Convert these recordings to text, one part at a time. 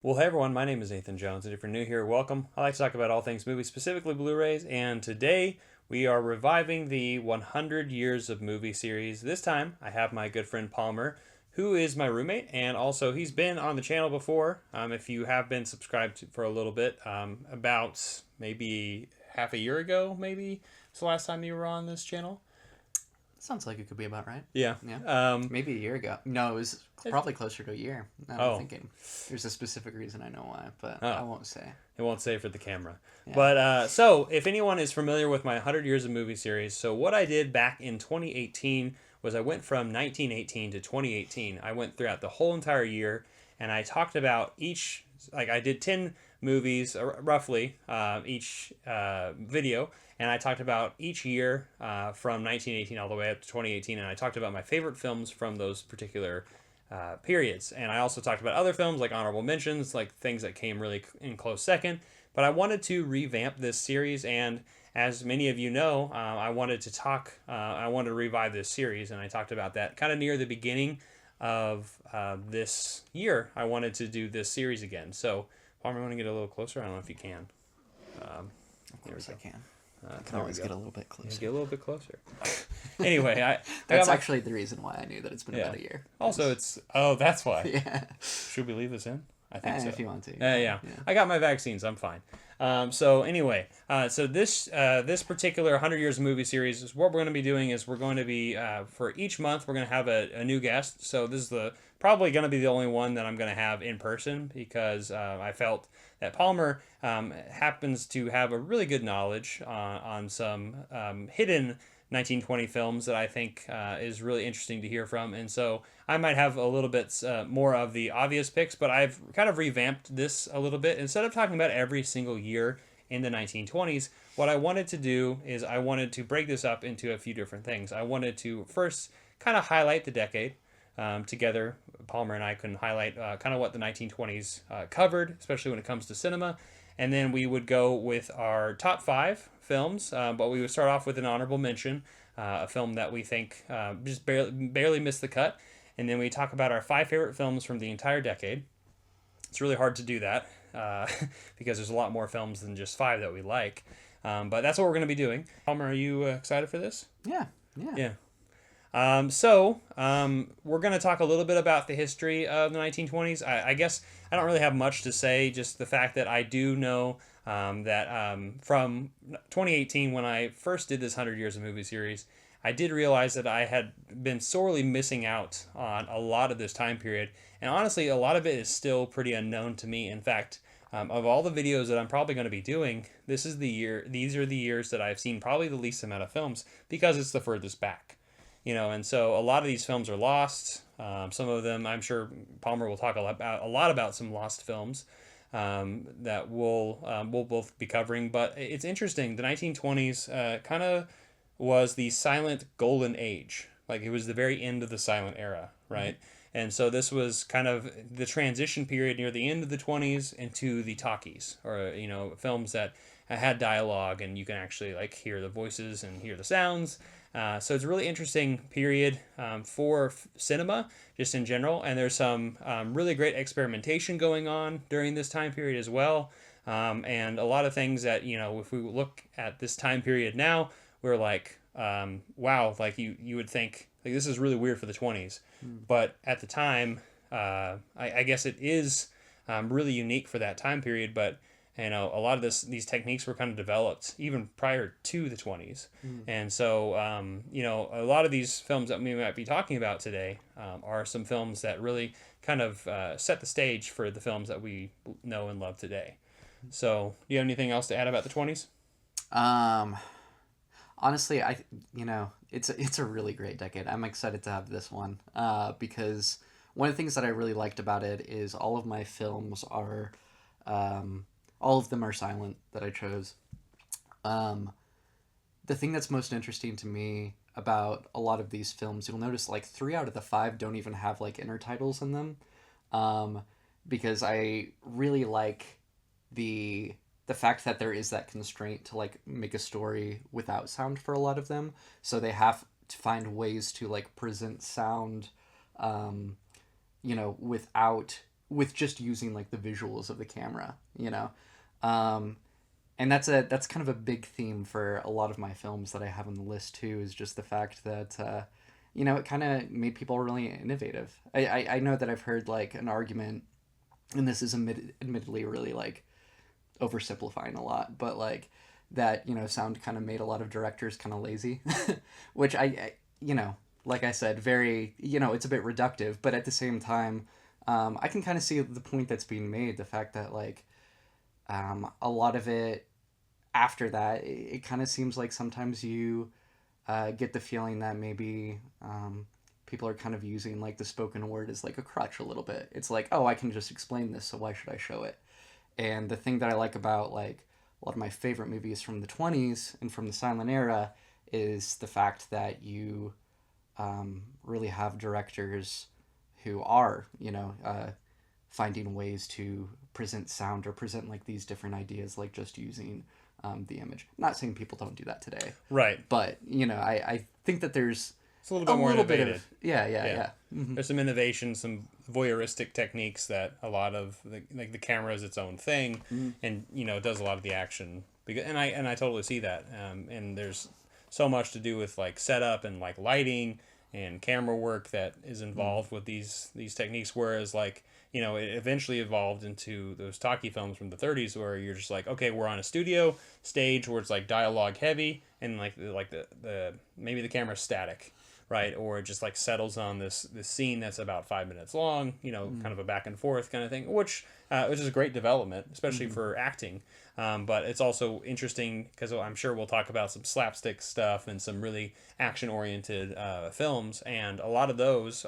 Well, hey everyone, my name is Nathan Jones, and if you're new here, welcome. I like to talk about all things movies, specifically Blu-rays, and today we are reviving the 100 Years of Movie series. This time, I have my good friend Palmer, who is my roommate, and also he's been on the channel before. If you have been subscribed for a little bit, about maybe half a year ago, maybe it's the last time you were on this channel. Sounds like it could be about right. Yeah. Yeah. Maybe a year ago. No, it was probably closer to a year. Now I'm thinking. There's a specific reason I know why, but I won't say. It won't say for the camera. Yeah. But so, if anyone is familiar with my 100 Years of Movie series, so what I did back in 2018 was I went from 1918 to 2018. I went throughout the whole entire year, and I talked about each, like I did 10 movies, roughly, each video, and I talked about each year from 1918 all the way up to 2018, and I talked about my favorite films from those particular periods. And I also talked about other films like honorable mentions, like things that came really in close second. But I wanted to revamp this series, and as many of you know, I wanted to revive this series, and I talked about that kind of near the beginning of this year. I wanted to do this series again. So, Palmer, I want to get a little closer. I don't know if you can. Of course I can. I can there always we get go. a little bit closer. Get a little bit closer. Anyway, That's actually the reason why I knew that it's been about a year. Also, that's why. Yeah. Should we leave this in? I think so. If you want to. Yeah. I got my vaccines. I'm fine. So anyway, so this particular 100 Years of Movie series is what we're going to be doing. Is we're going to be for each month we're going to have a new guest. So this is probably going to be the only one that I'm going to have in person because I felt that Palmer happens to have a really good knowledge on some hidden 1920 films that I think is really interesting to hear from. And so I might have a little bit more of the obvious picks, but I've kind of revamped this a little bit. Instead of talking about every single year in the 1920s, what I wanted to do is I wanted to break this up into a few different things. I wanted to first kind of highlight the decade. Together, Palmer and I can highlight kind of what the 1920s covered, especially when it comes to cinema. And then we would go with our top 5 films, but we would start off with an honorable mention, a film that we think just barely missed the cut. And then we talk about our 5 favorite films from the entire decade. It's really hard to do that because there's a lot more films than just 5 that we like. But that's what we're going to be doing. Palmer, are you excited for this? Yeah. We're going to talk a little bit about the history of the 1920s. I guess I don't really have much to say, just the fact that I do know that from 2018, when I first did this 100 Years of Movie series, I did realize that I had been sorely missing out on a lot of this time period. And honestly, a lot of it is still pretty unknown to me. In fact, of all the videos that I'm probably going to be doing, these are the years that I've seen probably the least amount of films because it's the furthest back. And so a lot of these films are lost. Some of them, I'm sure Palmer will talk a lot about some lost films that we'll both be covering. But it's interesting. The 1920s kind of was the silent golden age. Like it was the very end of the silent era, right? Mm-hmm. And so this was kind of the transition period near the end of the 20s into the talkies, or films that had dialogue and you can actually like hear the voices and hear the sounds. So it's a really interesting period for cinema, just in general. And there's some really great experimentation going on during this time period as well. And a lot of things that, if we look at this time period now, we're like, wow, like you would think, like this is really weird for the 20s. But at the time, I guess it is really unique for that time period. But a lot of these techniques were kind of developed even prior to the 20s. And so, a lot of these films that we might be talking about today are some films that really kind of set the stage for the films that we know and love today. So, do you have anything else to add about the 20s? Honestly, it's a really great decade. I'm excited to have this one because one of the things that I really liked about it is all of my films are... all of them are silent that I chose. The thing that's most interesting to me about a lot of these films, you'll notice like 3 out of the 5 don't even have like intertitles in them, because I really like the fact that there is that constraint to like make a story without sound for a lot of them. So they have to find ways to like present sound, without with just using like the visuals of the camera, you know. And that's kind of a big theme for a lot of my films that I have on the list too, is just the fact that you know, it kind of made people really innovative. I know that I've heard like an argument, and this is admittedly really like oversimplifying a lot, but like that, you know, sound kind of made a lot of directors kind of lazy, which I, you know, like I said, very, you know, it's a bit reductive, but at the same time, I can kind of see the point that's being made. The fact that like a lot of it after that, it kind of seems like sometimes you get the feeling that maybe people are kind of using like the spoken word as like a crutch a little bit. It's like, oh, I can just explain this, so why should I show it? And the thing that I like about like a lot of my favorite movies from the 20s and from the silent era is the fact that you really have directors who are, you know, finding ways to present sound or present like these different ideas, like just using the image. I'm not saying people don't do that today. Right. But, you know, I think that there's it's a little bit more innovative. Yeah. Mm-hmm. There's some innovation, some voyeuristic techniques that a lot of the camera is its own thing, and you know, it does a lot of the action. And I totally see that. And there's so much to do with like setup and like lighting and camera work that is involved with these techniques. Whereas like, you know, it eventually evolved into those talkie films from the 30s where you're just like, okay, we're on a studio stage where it's like dialogue heavy and like the maybe the camera's static, right? Or it just like settles on this scene that's about 5 minutes long, you know, kind of a back and forth kind of thing, which is a great development, especially for acting. But it's also interesting because I'm sure we'll talk about some slapstick stuff and some really action-oriented films, and a lot of those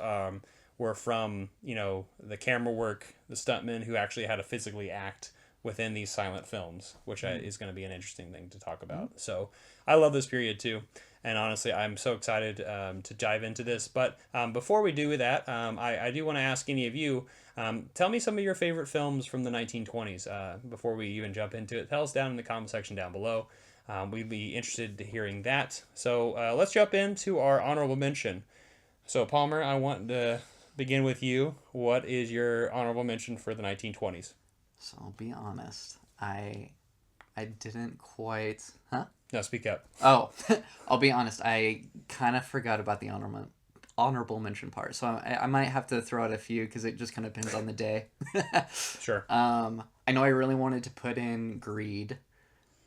were from, you know, the camera work, the stuntmen who actually had to physically act within these silent films, which is going to be an interesting thing to talk about. So I love this period too. And honestly, I'm so excited to dive into this. But before we do that, I do want to ask any of you, tell me some of your favorite films from the 1920s before we even jump into it. Tell us down in the comment section down below. We'd be interested in hearing that. So let's jump into our honorable mention. So Palmer, I want to begin with you. What is your honorable mention for the 1920s? So I'll be honest. I didn't quite... Huh? No, speak up. Oh, I'll be honest. I kind of forgot about the honorable mention part. So I might have to throw out a few because it just kind of depends on the day. Sure. I know I really wanted to put in Greed.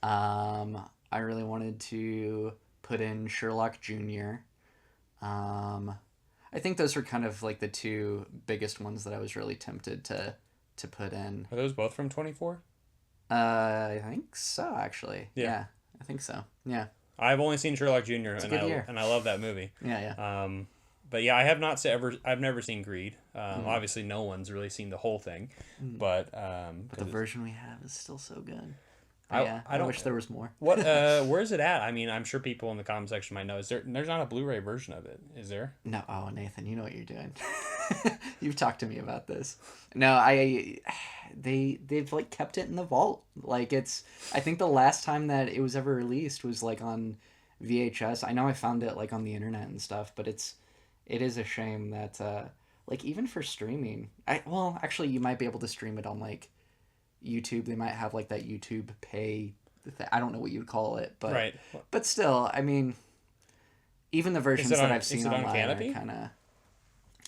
I really wanted to put in Sherlock Jr. I think those were kind of like the two biggest ones that I was really tempted to put in. Are those both from 24? I think so, actually. Yeah, I think so. Yeah. I've only seen Sherlock Jr. and I love that movie. Yeah. But yeah, I've never seen Greed. Obviously, no one's really seen the whole thing, but the version we have is still so good. I wish there was more. What? Where is it at? I mean, I'm sure people in the comment section might know. There's not a Blu-ray version of it, is there? No. Oh, Nathan, you know what you're doing. You've talked to me about this. No, they've like kept it in the vault. Like I think the last time that it was ever released was like on VHS. I know I found it like on the internet and stuff, but it is a shame that like even for streaming, actually you might be able to stream it on like YouTube. They might have like that YouTube pay. I don't know what you'd call it, but right. But still, I mean, even the versions that I've seen online are kind of.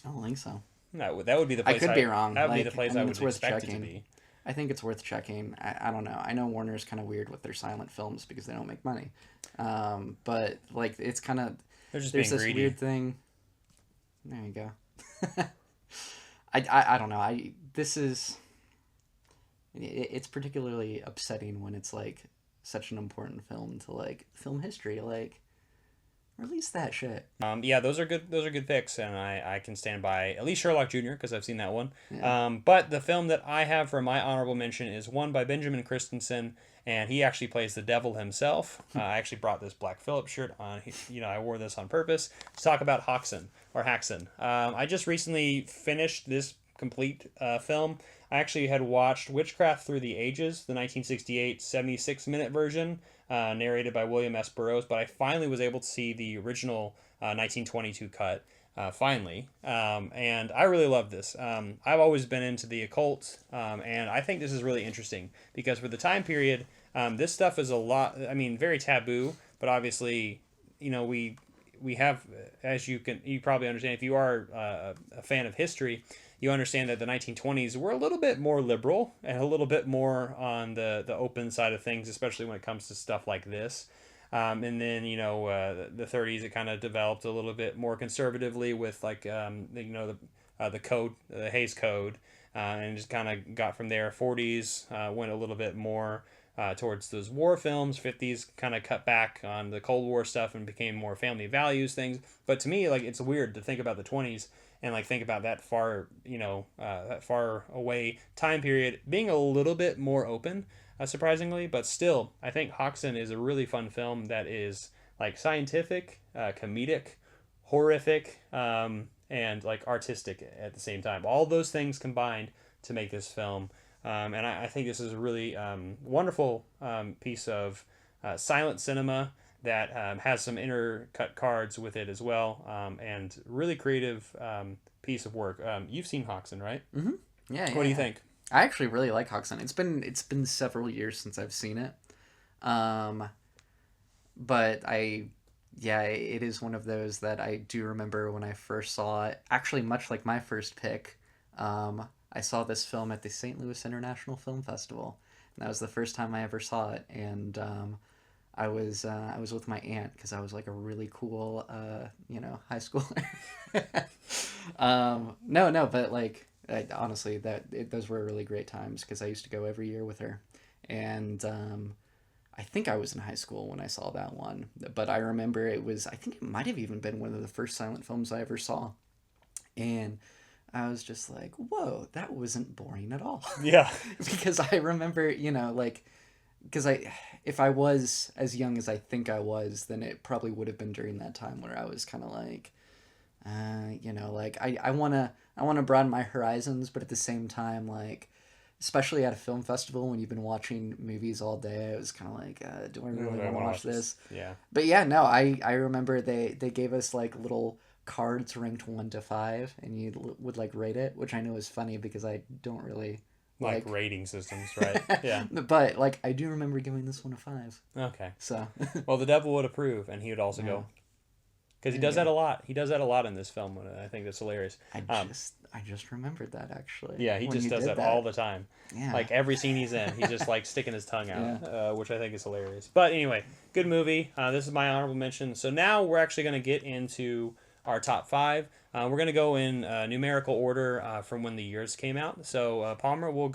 I don't think so. No, that would be the place. I could be wrong. That would be the place I would expect it to be. I think it's worth checking. I don't know. I know Warner's kind of weird with their silent films because they don't make money. But like it's kind of there's this greedy. Weird thing. There you go. I don't know. It's particularly upsetting when it's like such an important film to like film history. Like, release that shit. Yeah, those are good picks, and I can stand by at least Sherlock Jr. because I've seen that one. Yeah. But the film that I have for my honorable mention is one by Benjamin Christensen, and he actually plays the devil himself. I actually brought this Black Phillip shirt on. I wore this on purpose to talk about Haxan. I just recently finished this complete film. I actually had watched Witchcraft Through the Ages, the 1968 76-minute version, narrated by William S. Burroughs, but I finally was able to see the original 1922 cut. finally. And I really love this. I've always been into the occult, and I think this is really interesting because for the time period, this stuff is a lot. I mean, very taboo, but obviously, we have, as you probably understand, if you are a fan of history, you understand that the 1920s were a little bit more liberal and a little bit more on the open side of things, especially when it comes to stuff like this. And then the 30s, it kind of developed a little bit more conservatively with like the code, the Hayes Code, and just kind of got from there. 40s went a little bit more towards those war films. 50s kind of cut back on the Cold War stuff and became more family values things. But to me, like, it's weird to think about the 20s and like think about that far that far away time period being a little bit more open, surprisingly. But still, I think Hoxton is a really fun film that is like scientific, comedic, horrific, and like artistic at the same time. All those things combined to make this film. And I think this is a really wonderful piece of silent cinema that has some intercut cards with it as well, and really creative piece of work. You've seen Hoxton, right? Mm-hmm. Yeah. What do you think? I actually really like Hoxton. It's been several years since I've seen it, but it is one of those that I do remember when I first saw it. Actually, much like my first pick, I saw this film at the St. Louis International Film Festival, and that was the first time I ever saw it. And I was with my aunt because I was like a really cool high schooler. No, but like honestly, those were really great times because I used to go every year with her, and I think I was in high school when I saw that one. But I remember I think it might have even been one of the first silent films I ever saw, and I was just like, whoa, that wasn't boring at all. Yeah. Because I remember, because if I was as young as I think I was, then it probably would have been during that time where I was kind of like, I want to broaden my horizons, but at the same time, like, especially at a film festival when you've been watching movies all day, it was kind of like, do I really want to watch this? Yeah. But yeah, no, I remember they gave us like little cards ranked 1 to 5, and you would like rate it, which I know is funny because I don't really like rating systems, right? Yeah. But like I do remember giving this one a 5. Okay. So well, the devil would approve, and he would also go, because he does that a lot. He does that a lot in this film. I think that's hilarious. I just remembered that actually. Yeah, he just does that all the time. Yeah. Like every scene he's in, he's just like sticking his tongue out, which I think is hilarious. But anyway, good movie. This is my honorable mention. So now we're actually going to get into our top 5. We're going to go in numerical order from when the years came out. So Palmer, we'll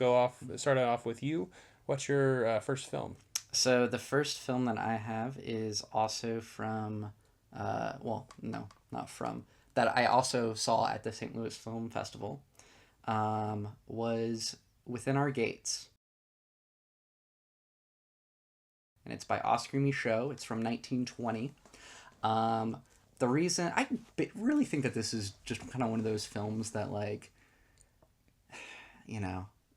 start off with you. What's your first film? So the first film that I have is also from, not from, that I also saw at the St. Louis Film Festival, was Within Our Gates. And it's by Oscar Micheaux. It's from 1920. The reason I really think that this is just kind of one of those films that, like,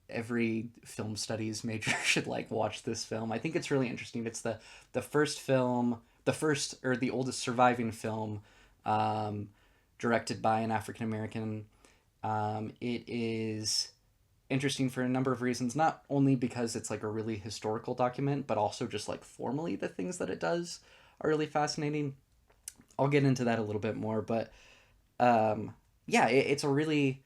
every film studies major should like watch this film. I think it's really interesting. It's the first film, the oldest surviving film, directed by an African American. It is interesting for a number of reasons, not only because it's like a really historical document, but also just like formally the things that it does are really fascinating. I'll get into that a little bit more, but it's a really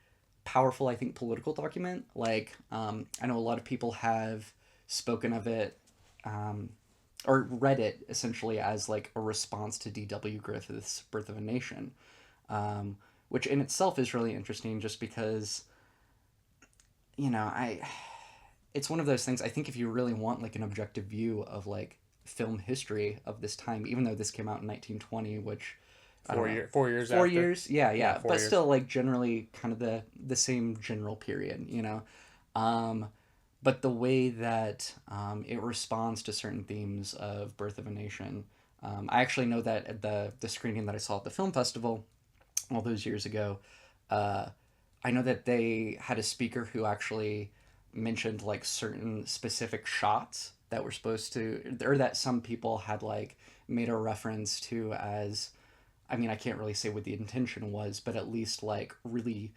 powerful, I think, political document. Like, I know a lot of people have spoken of it, or read it essentially as like a response to D.W. Griffith's Birth of a Nation, which in itself is really interesting just because, it's one of those things. I think if you really want like an objective view of like film history of this time, even though this came out in 1920, which 4 years after. 4 years, yeah, 4 but years. still like generally kind of the same general period, but the way that it responds to certain themes of Birth of a Nation. I actually know that at the screening that I saw at the film festival all those years ago, I know that they had a speaker who actually mentioned like certain specific shots that were supposed to, or that some people had like made a reference to as I mean, I can't really say what the intention was, but at least like really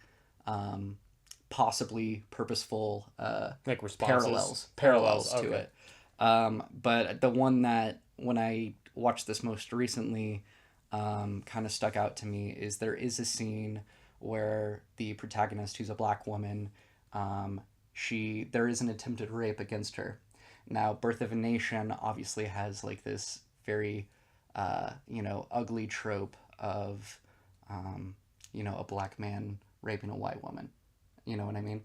possibly purposeful Like responses, parallels to okay. it. But the one that when I watched this most recently kind of stuck out to me is there is a scene where the protagonist, who's a black woman, there is an attempted rape against her. Now, Birth of a Nation obviously has like this very ugly trope of a black man raping a white woman. You know what I mean?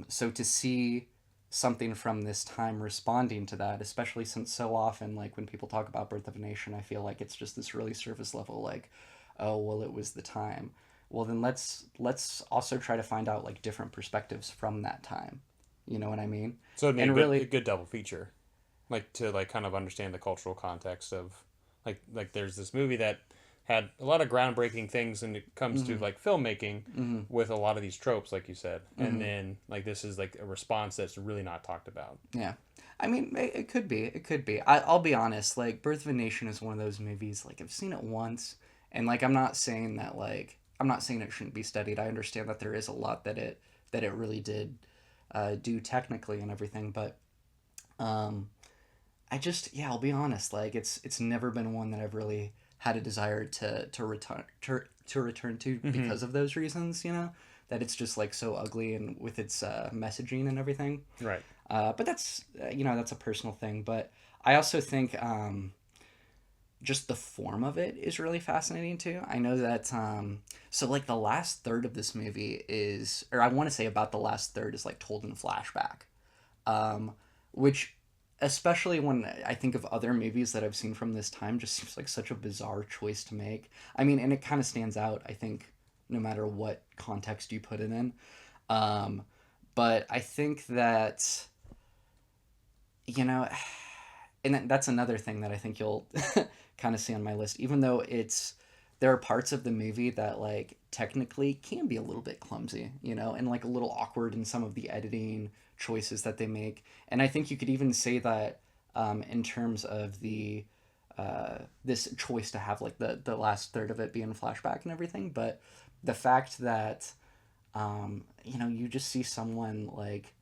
So to see something from this time responding to that, especially since so often, like when people talk about Birth of a Nation, I feel like it's just this really surface level, like, oh, well, it was the time. Well, then let's also try to find out like different perspectives from that time. You know what I mean? So it'd be And a really, good double feature, like to like kind of understand the cultural context of like there's this movie that had a lot of groundbreaking things when it comes to like filmmaking with a lot of these tropes, like you said, and then like this is like a response that's really not talked about. yeah. I mean, it could be. It could be. I'll be honest. Like, Birth of a Nation is one of those movies. Like, I've seen it once, and like, I'm not saying it shouldn't be studied. I understand that there is a lot that it really did do technically and everything, but I'll be honest. Like, it's never been one that I've really had a desire to return to because of those reasons. You know, that it's just like so ugly and with its messaging and everything. Right. But that's that's a personal thing. But I also think just the form of it is really fascinating too. I know that so like the last third of this movie is, or I want to say about the last third is like told in flashback, which especially when I think of other movies that I've seen from this time just seems like such a bizarre choice to make. I mean, and it kind of stands out, I think, no matter what context you put it in. But I think that, and that's another thing that I think you'll kind of see on my list, even though there are parts of the movie that like technically can be a little bit clumsy, and like a little awkward in some of the editing choices that they make. And I think you could even say that in terms of the this choice to have like the last third of it be in flashback and everything. But the fact that you just see someone like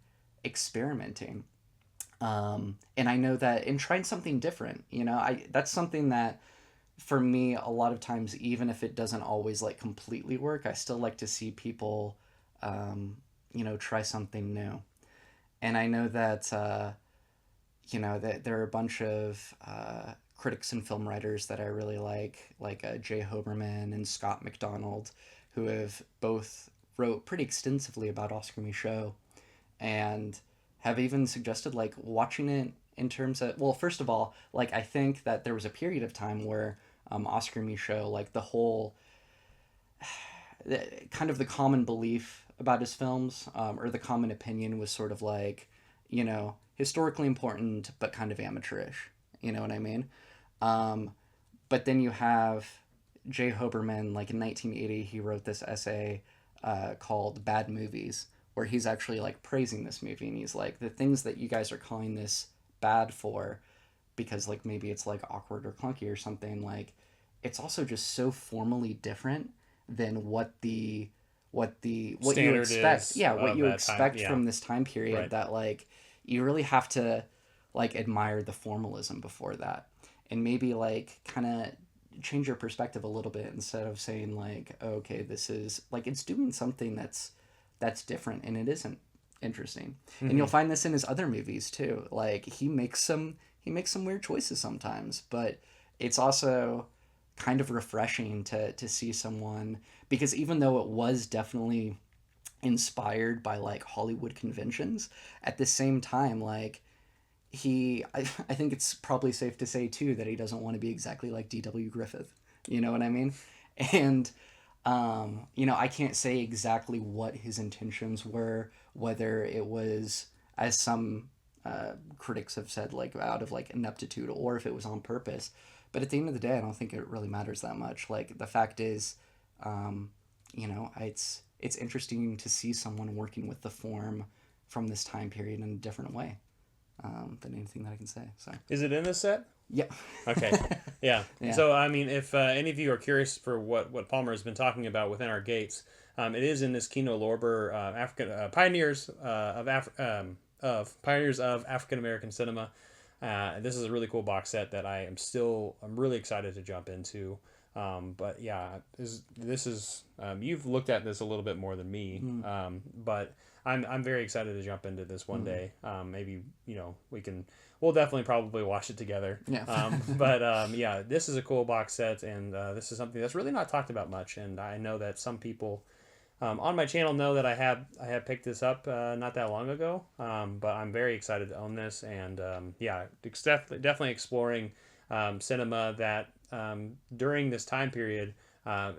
experimenting, and I know that in trying something different, that's something that for me a lot of times, even if it doesn't always like completely work, I still like to see people try something new. And I know that that there are a bunch of critics and film writers that I really like Jay Hoberman and Scott McDonald, who have both wrote pretty extensively about Oscar Micheaux, and have even suggested like watching it in terms of, well, first of all, like I think that there was a period of time where Oscar Micheaux, like the whole kind of the common belief about his films, or the common opinion was sort of like, historically important, but kind of amateurish. You know what I mean? But then you have Jay Hoberman, like in 1980, he wrote this essay called Bad Movies, where he's actually like praising this movie. And he's like, the things that you guys are calling this bad for, because like maybe it's like awkward or clunky or something, like it's also just so formally different than what you expect. Yeah, what you expect from this time period, right. That like you really have to like admire the formalism before that, and maybe like kind of change your perspective a little bit instead of saying like, oh, okay, this is like it's doing something that's different and it isn't interesting. Mm-hmm. And you'll find this in his other movies too. Like he makes some weird choices sometimes, but it's also kind of refreshing to see someone, because even though it was definitely inspired by like Hollywood conventions, at the same time, like I think it's probably safe to say too that he doesn't want to be exactly like D.W. Griffith. You know what I mean? And I can't say exactly what his intentions were, whether it was, as some critics have said, like out of like ineptitude, or if it was on purpose. But at the end of the day, I don't think it really matters that much. Like the fact is, it's interesting to see someone working with the form from this time period in a different way. than anything that I can say. So Is it in this set? yeah. Okay. Yeah. Yeah. So, I mean, if any of you are curious for what Palmer has been talking about within our gates, it is in this Kino Lorber African Pioneers of African American Cinema. This is a really cool box set that I'm really excited to jump into. But yeah, this is you've looked at this a little bit more than me, but I'm very excited to jump into this one day. Maybe we'll definitely probably watch it together. Yeah. But yeah, this is a cool box set, and this is something that's really not talked about much. And I know that some people on my channel know that I have picked this up not that long ago. But I'm very excited to own this, and yeah, it's definitely exploring cinema that during this time period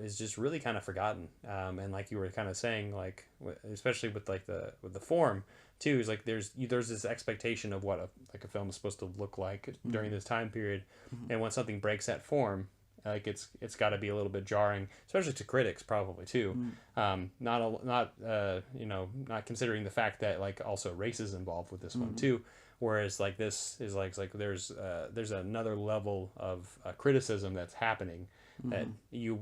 is just really kind of forgotten. And like you were kind of saying, like especially with like the form too, is like there's this expectation of what a film is supposed to look like during this time period, and when something breaks that form, like it's got to be a little bit jarring, especially to critics probably too. Not considering the fact that like also race is involved with this one too. Whereas like this is like there's another level of criticism that's happening that you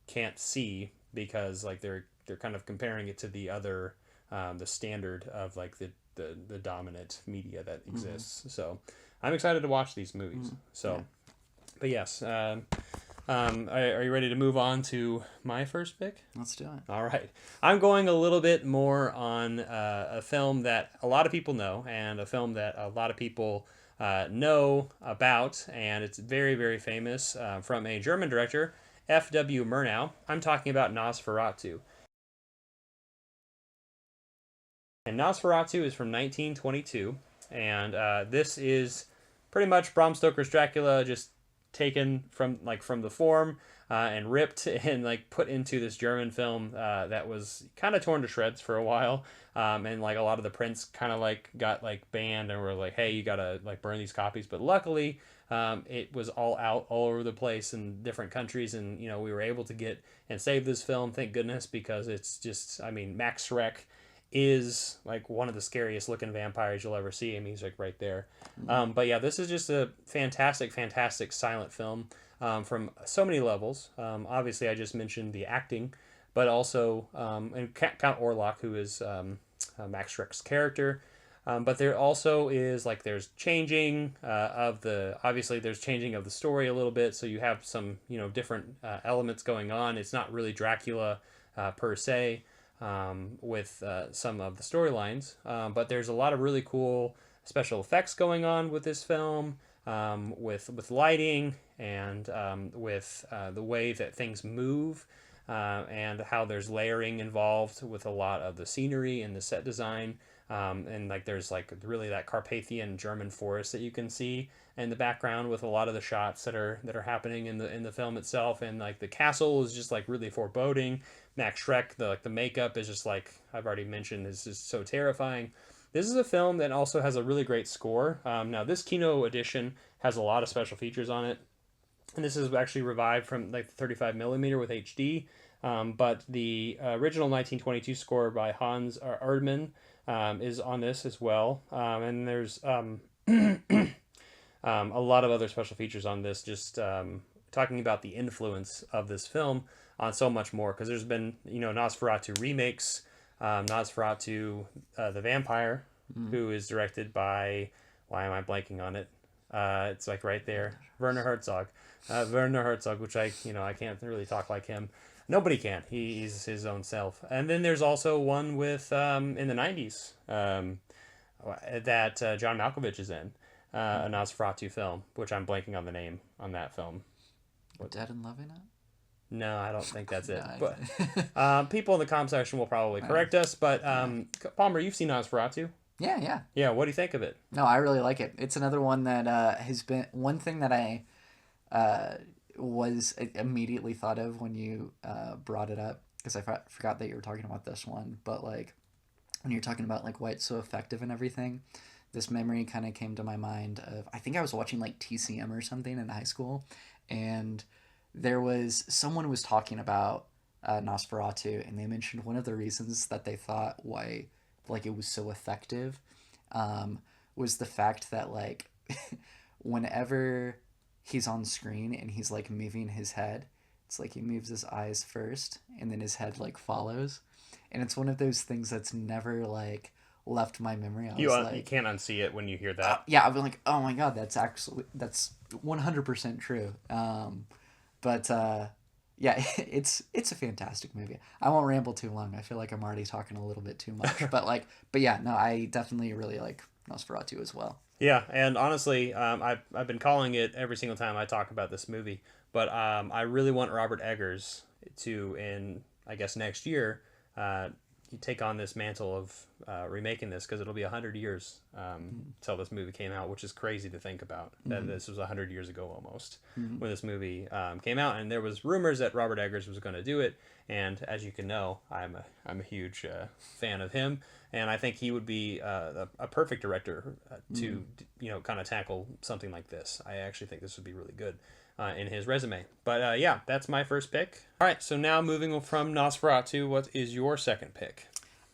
can't see because like they're kind of comparing it to the other the standard of like the dominant media that exists. So I'm excited to watch these movies. So, yeah. But yes, are you ready to move on to my first pick? Let's do it. All right. I'm going a little bit more on a film that a lot of people know, and a film that a lot of people know about, and it's very, very famous from a German director, F.W. Murnau. I'm talking about Nosferatu. And Nosferatu is from 1922, and this is pretty much Bram Stoker's Dracula, just taken from the form and ripped and like put into this German film that was kind of torn to shreds for a while, and like a lot of the prints kind of like got like banned and were like, hey, you gotta like burn these copies. But luckily it was all out all over the place in different countries, and we were able to get and save this film, thank goodness, because it's just, I mean, Max Shrek is like one of the scariest looking vampires you'll ever see. I mean, he's like right there. But yeah, this is just a fantastic silent film from so many levels. Obviously, I just mentioned the acting, but also and Count Orlok, who is Max Schreck's character. But there also is like there's changing there's changing of the story a little bit. So you have some different elements going on. It's not really Dracula per se. With some of the storylines, but there's a lot of really cool special effects going on with this film, with lighting and with the way that things move, and how there's layering involved with a lot of the scenery and the set design, and like there's like really that Carpathian German forest that you can see in the background with a lot of the shots that are happening in the film itself, and like the castle is just like really foreboding. Max Shrek, the makeup is just like I've already mentioned, is just so terrifying. This is a film that also has a really great score. Now this Kino edition has a lot of special features on it, and this is actually revived from like the 35mm with HD. But the original 1922 score by Hans Erdmann is on this as well, and there's a lot of other special features on this. Just talking about the influence of this film on so much more, because there's been Nosferatu remakes, Nosferatu the Vampire, who is directed by, why am I blanking on it? It's like right there, Werner Herzog, which I can't really talk like him. Nobody can. He's his own self. And then there's also one with in the 90s that John Malkovich is in, a Nosferatu film, which I'm blanking on the name on that film. Dead and Loving It? No, I don't think that's it. But people in the comment section will probably correct us. But Palmer, you've seen Nosferatu? Yeah. Yeah, what do you think of it? No, I really like it. It's another one that has been one thing that I was immediately thought of when you brought it up, because I forgot that you were talking about this one. But like when you're talking about like why it's so effective and everything, this memory kind of came to my mind of, I think I was watching like TCM or something in high school, and there was someone was talking about Nosferatu, and they mentioned one of the reasons that they thought why like it was so effective was the fact that like whenever he's on screen and he's like moving his head, it's like he moves his eyes first and then his head like follows. And it's one of those things that's never like left my memory. I was You can't unsee it when you hear that. yeah, I've been like, oh my god, that's 100% true. But yeah, it's a fantastic movie. I won't ramble too long. I feel like I'm already talking a little bit too much. But yeah, no, I definitely really like Nosferatu as well. Yeah, and honestly, I've been calling it every single time I talk about this movie, but I really want Robert Eggers to, in I guess next year, uh, take on this mantle of remaking this, because it'll be 100 years till this movie came out, which is crazy to think about. That this was 100 years ago almost when this movie came out, and there was rumors that Robert Eggers was going to do it. And as you can know, I'm a huge fan of him, and I think he would be a perfect director to kind of tackle something like this. I actually think this would be really good in his resume. But yeah, that's my first pick. All right, so now moving from Nosferatu, what is your second pick?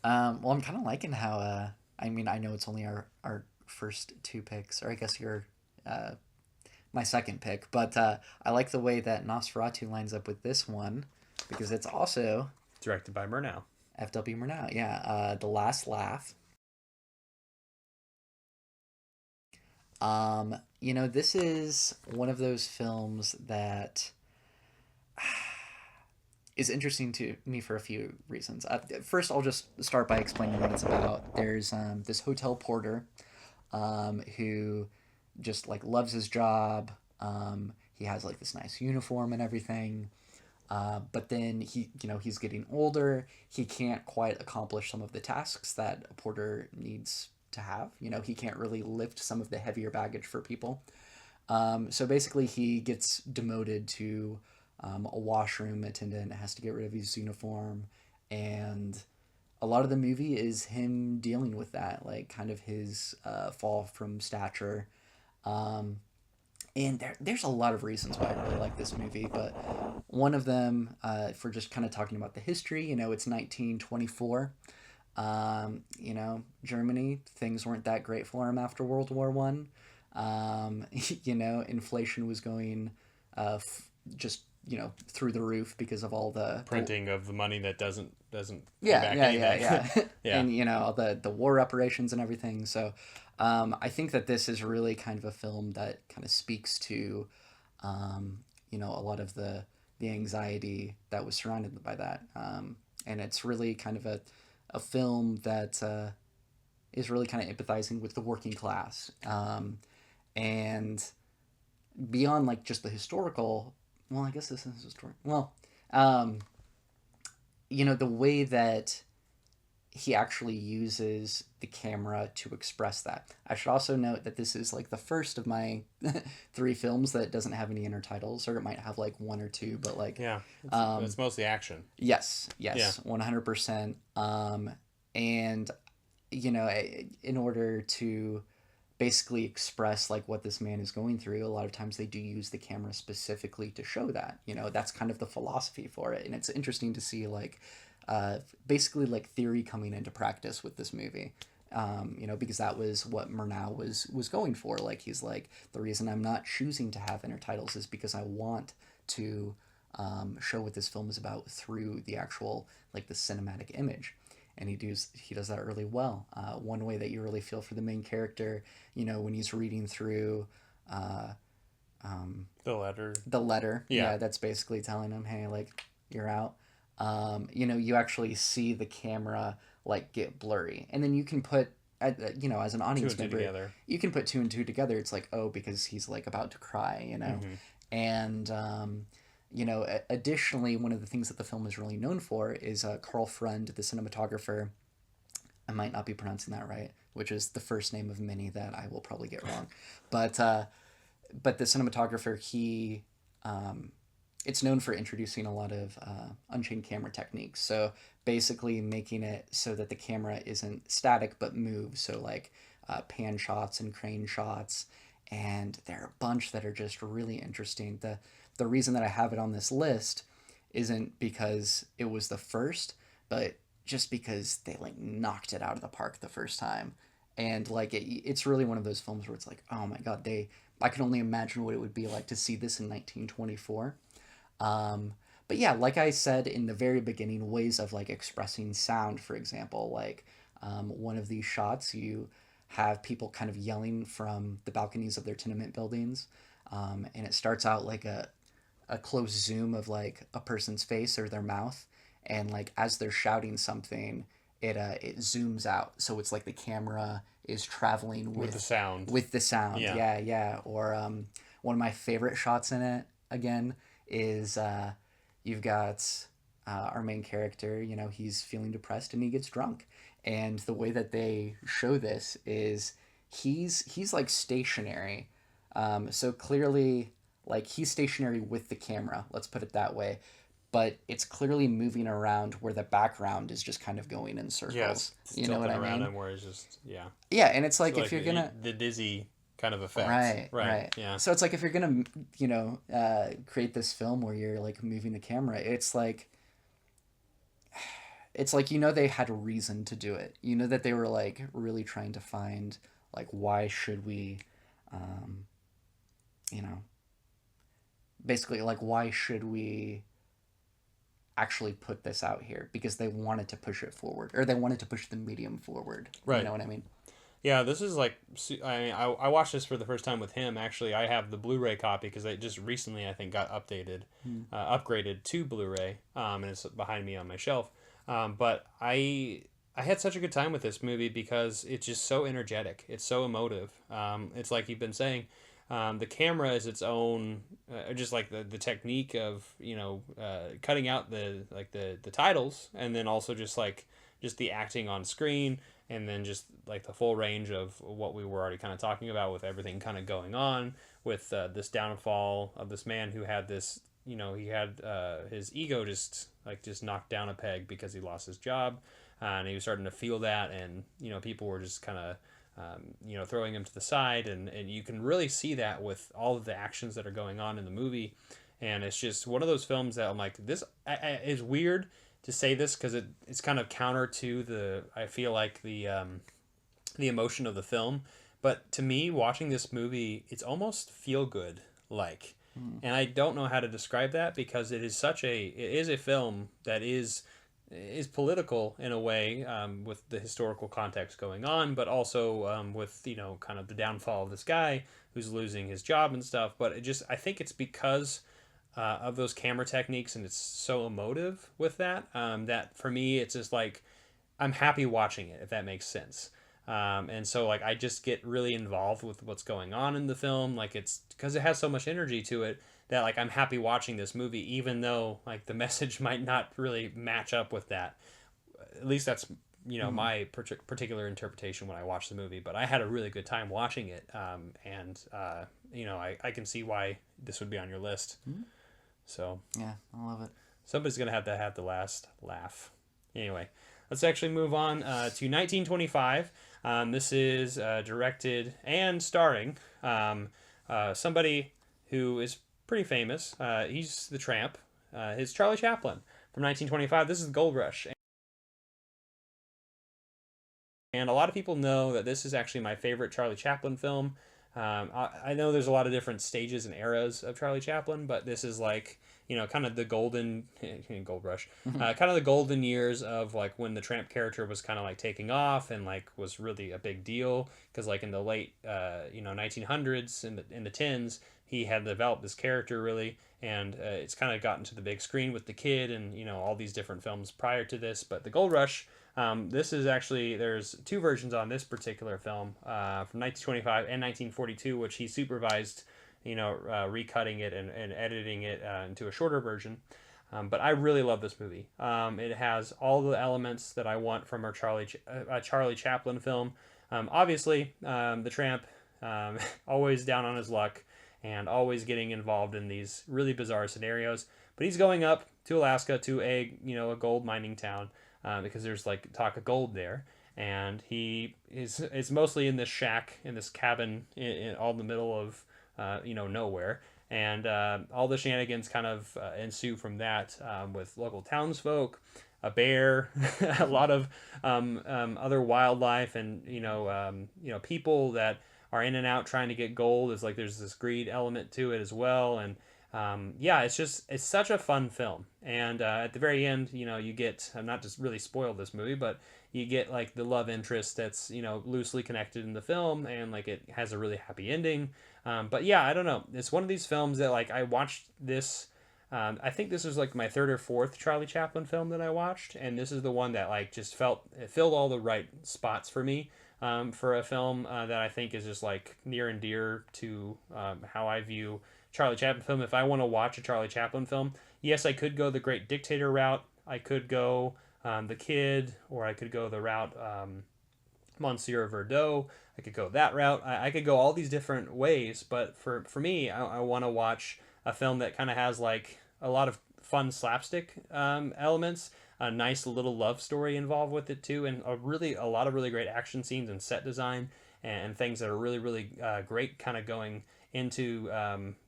Well, I'm kind of liking how I mean, I know it's only our first two picks, or I guess your my second pick, but I like the way that Nosferatu lines up with this one, because it's also Directed by Murnau. F.W. Murnau, yeah. The Last Laugh. This is one of those films that is interesting to me for a few reasons. First, I'll just start by explaining what it's about. There's this hotel porter who just like loves his job. He has like this nice uniform and everything. But then he's getting older. He can't quite accomplish some of the tasks that a porter needs to have. He can't really lift some of the heavier baggage for people. So basically he gets demoted to a washroom attendant, has to get rid of his uniform. And a lot of the movie is him dealing with that, like kind of his fall from stature. And there's a lot of reasons why I really like this movie, but one of them, for just kind of talking about the history, it's 1924. Germany, things weren't that great for him after World War One. Inflation was going just through the roof because of all the printing of the money that doesn't yeah. Yeah. And all the war reparations and everything. So I think that this is really kind of a film that kind of speaks to a lot of the anxiety that was surrounded by that. And it's really kind of a film that is really kind of empathizing with the working class. And beyond like just the historical, well, I guess this is historical. Well, the way that he actually uses the camera to express that. I should also note that this is like the first of my 3 films that doesn't have any intertitles, or it might have like 1 or 2, but like it's mostly action. Yes, 100%. And in order to basically express like what this man is going through, a lot of times they do use the camera specifically to show that. That's kind of the philosophy for it, and it's interesting to see like basically like theory coming into practice with this movie. Because that was what Murnau was going for. Like, he's like, the reason I'm not choosing to have intertitles is because I want to show what this film is about through the actual, like, the cinematic image. And he does that really well. One way that you really feel for the main character, when he's reading through the letter, yeah, that's basically telling him, hey, like, you're out. You actually see the camera like get blurry, and then you can put as an audience member, you can put 2 and 2 together. It's like, oh, because he's like about to cry, and additionally, one of the things that the film is really known for is Carl Freund, the cinematographer. I might not be pronouncing that right, which is the first name of many that I will probably get wrong, but the cinematographer, he it's known for introducing a lot of unchained camera techniques. So basically making it so that the camera isn't static but moves. So like pan shots and crane shots. And there are a bunch that are just really interesting. The reason that I have it on this list isn't because it was the first, but just because they like knocked it out of the park the first time. And like it's really one of those films where it's like, oh my god, I can only imagine what it would be like to see this in 1924. Um, but yeah, like I said in the very beginning, ways of like expressing sound, for example, like one of these shots, you have people kind of yelling from the balconies of their tenement buildings, and it starts out like a close zoom of like a person's face or their mouth, and like as they're shouting something, it zooms out, so it's like the camera is traveling With the sound. with the sound. Yeah. Yeah, yeah. Or one of my favorite shots in it again is you've got our main character. You know, he's feeling depressed and he gets drunk, and the way that they show this is he's like stationary. So clearly, like he's stationary with the camera. Let's put it that way. But it's clearly moving around where the background is just kind of going in circles. Yes, you know what I around mean? him where it's just Yeah, and it's like so if you're gonna the dizzy kind of effect. right. Yeah. So it's like if you're gonna create this film where you're like moving the camera, it's like they had a reason to do it. You know that they were like really trying to find like why should we, um, you know, basically like why should we actually put this out here, because they wanted to push it forward, or they wanted to push the medium forward. Right. You know what I mean? Yeah, this is like, I watched this for the first time with him. Actually, I have the Blu-ray copy because they just recently, I think, got upgraded to Blu-ray, and it's behind me on my shelf. But I had such a good time with this movie because it's just so energetic. It's so emotive. It's like you've been saying, the camera is its own, just like the technique of cutting out the titles, and then also just the acting on screen, and then just like the full range of what we were already kind of talking about with everything kind of going on with this downfall of this man who had this, he had his ego just knocked down a peg because he lost his job, and he was starting to feel that, and people were just kind of throwing him to the side, and you can really see that with all of the actions that are going on in the movie. And it's just one of those films that I'm like, this is weird to say this because it's kind of counter to I feel like the emotion of the film, but to me, watching this movie, it's almost feel good like. And I don't know how to describe that because it is a film that is political in a way, with the historical context going on, but also with kind of the downfall of this guy who's losing his job and stuff. But I think it's because of those camera techniques, and it's so emotive with that, that for me it's just like I'm happy watching it, if that makes sense. And so like I just get really involved with what's going on in the film, like it's because it has so much energy to it that like I'm happy watching this movie, even though like the message might not really match up with that. At least that's my particular interpretation when I watch the movie. But I had a really good time watching it, and I can see why this would be on your list. So yeah, I love it. Somebody's gonna have to have the last laugh. Anyway, let's actually move on to 1925. This is directed and starring somebody who is pretty famous. He's the Tramp. His Charlie Chaplin from 1925. This is Gold Rush. And a lot of people know that this is actually my favorite Charlie Chaplin film. I know there's a lot of different stages and eras of Charlie Chaplin, but this is like, kind of the golden, Gold Rush, kind of the golden years of like when the Tramp character was kind of like taking off and like was really a big deal. Because like in the late, 1900s, in the tens, he had developed this character really, and it's kind of gotten to the big screen with the kid and, all these different films prior to this. But the Gold Rush, this is actually, there's two versions on this particular film, from 1925 and 1942, which he supervised, recutting it and editing it into a shorter version. But I really love this movie. It has all the elements that I want from a Charlie Chaplin film. Obviously, the Tramp, always down on his luck and always getting involved in these really bizarre scenarios. But he's going up to Alaska to a gold mining town, because there's like talk of gold there. And he is mostly in this shack, in this cabin, all in the middle of nowhere. And all the shenanigans kind of ensue from that, with local townsfolk, a bear, a lot of other wildlife, and people that are in and out trying to get gold. Is like there's this greed element to it as well, and yeah, it's such a fun film. And at the very end, you get, I'm not just really spoiled this movie, but you get like the love interest that's loosely connected in the film, and like it has a really happy ending. But yeah, I don't know. It's one of these films that like I watched this. I think this was like my third or fourth Charlie Chaplin film that I watched, and this is the one that like just it filled all the right spots for me. For a film that I think is just like near and dear to how I view Charlie Chaplin film. If I want to watch a Charlie Chaplin film, yes, I could go the Great Dictator route. I could go The Kid, or I could go the route Monsieur Verdot. I could go that route. I could go all these different ways, but for me, I want to watch a film that kind of has like a lot of fun slapstick elements, a nice little love story involved with it too, and a lot of really great action scenes and set design and things that are really really great, kind of going into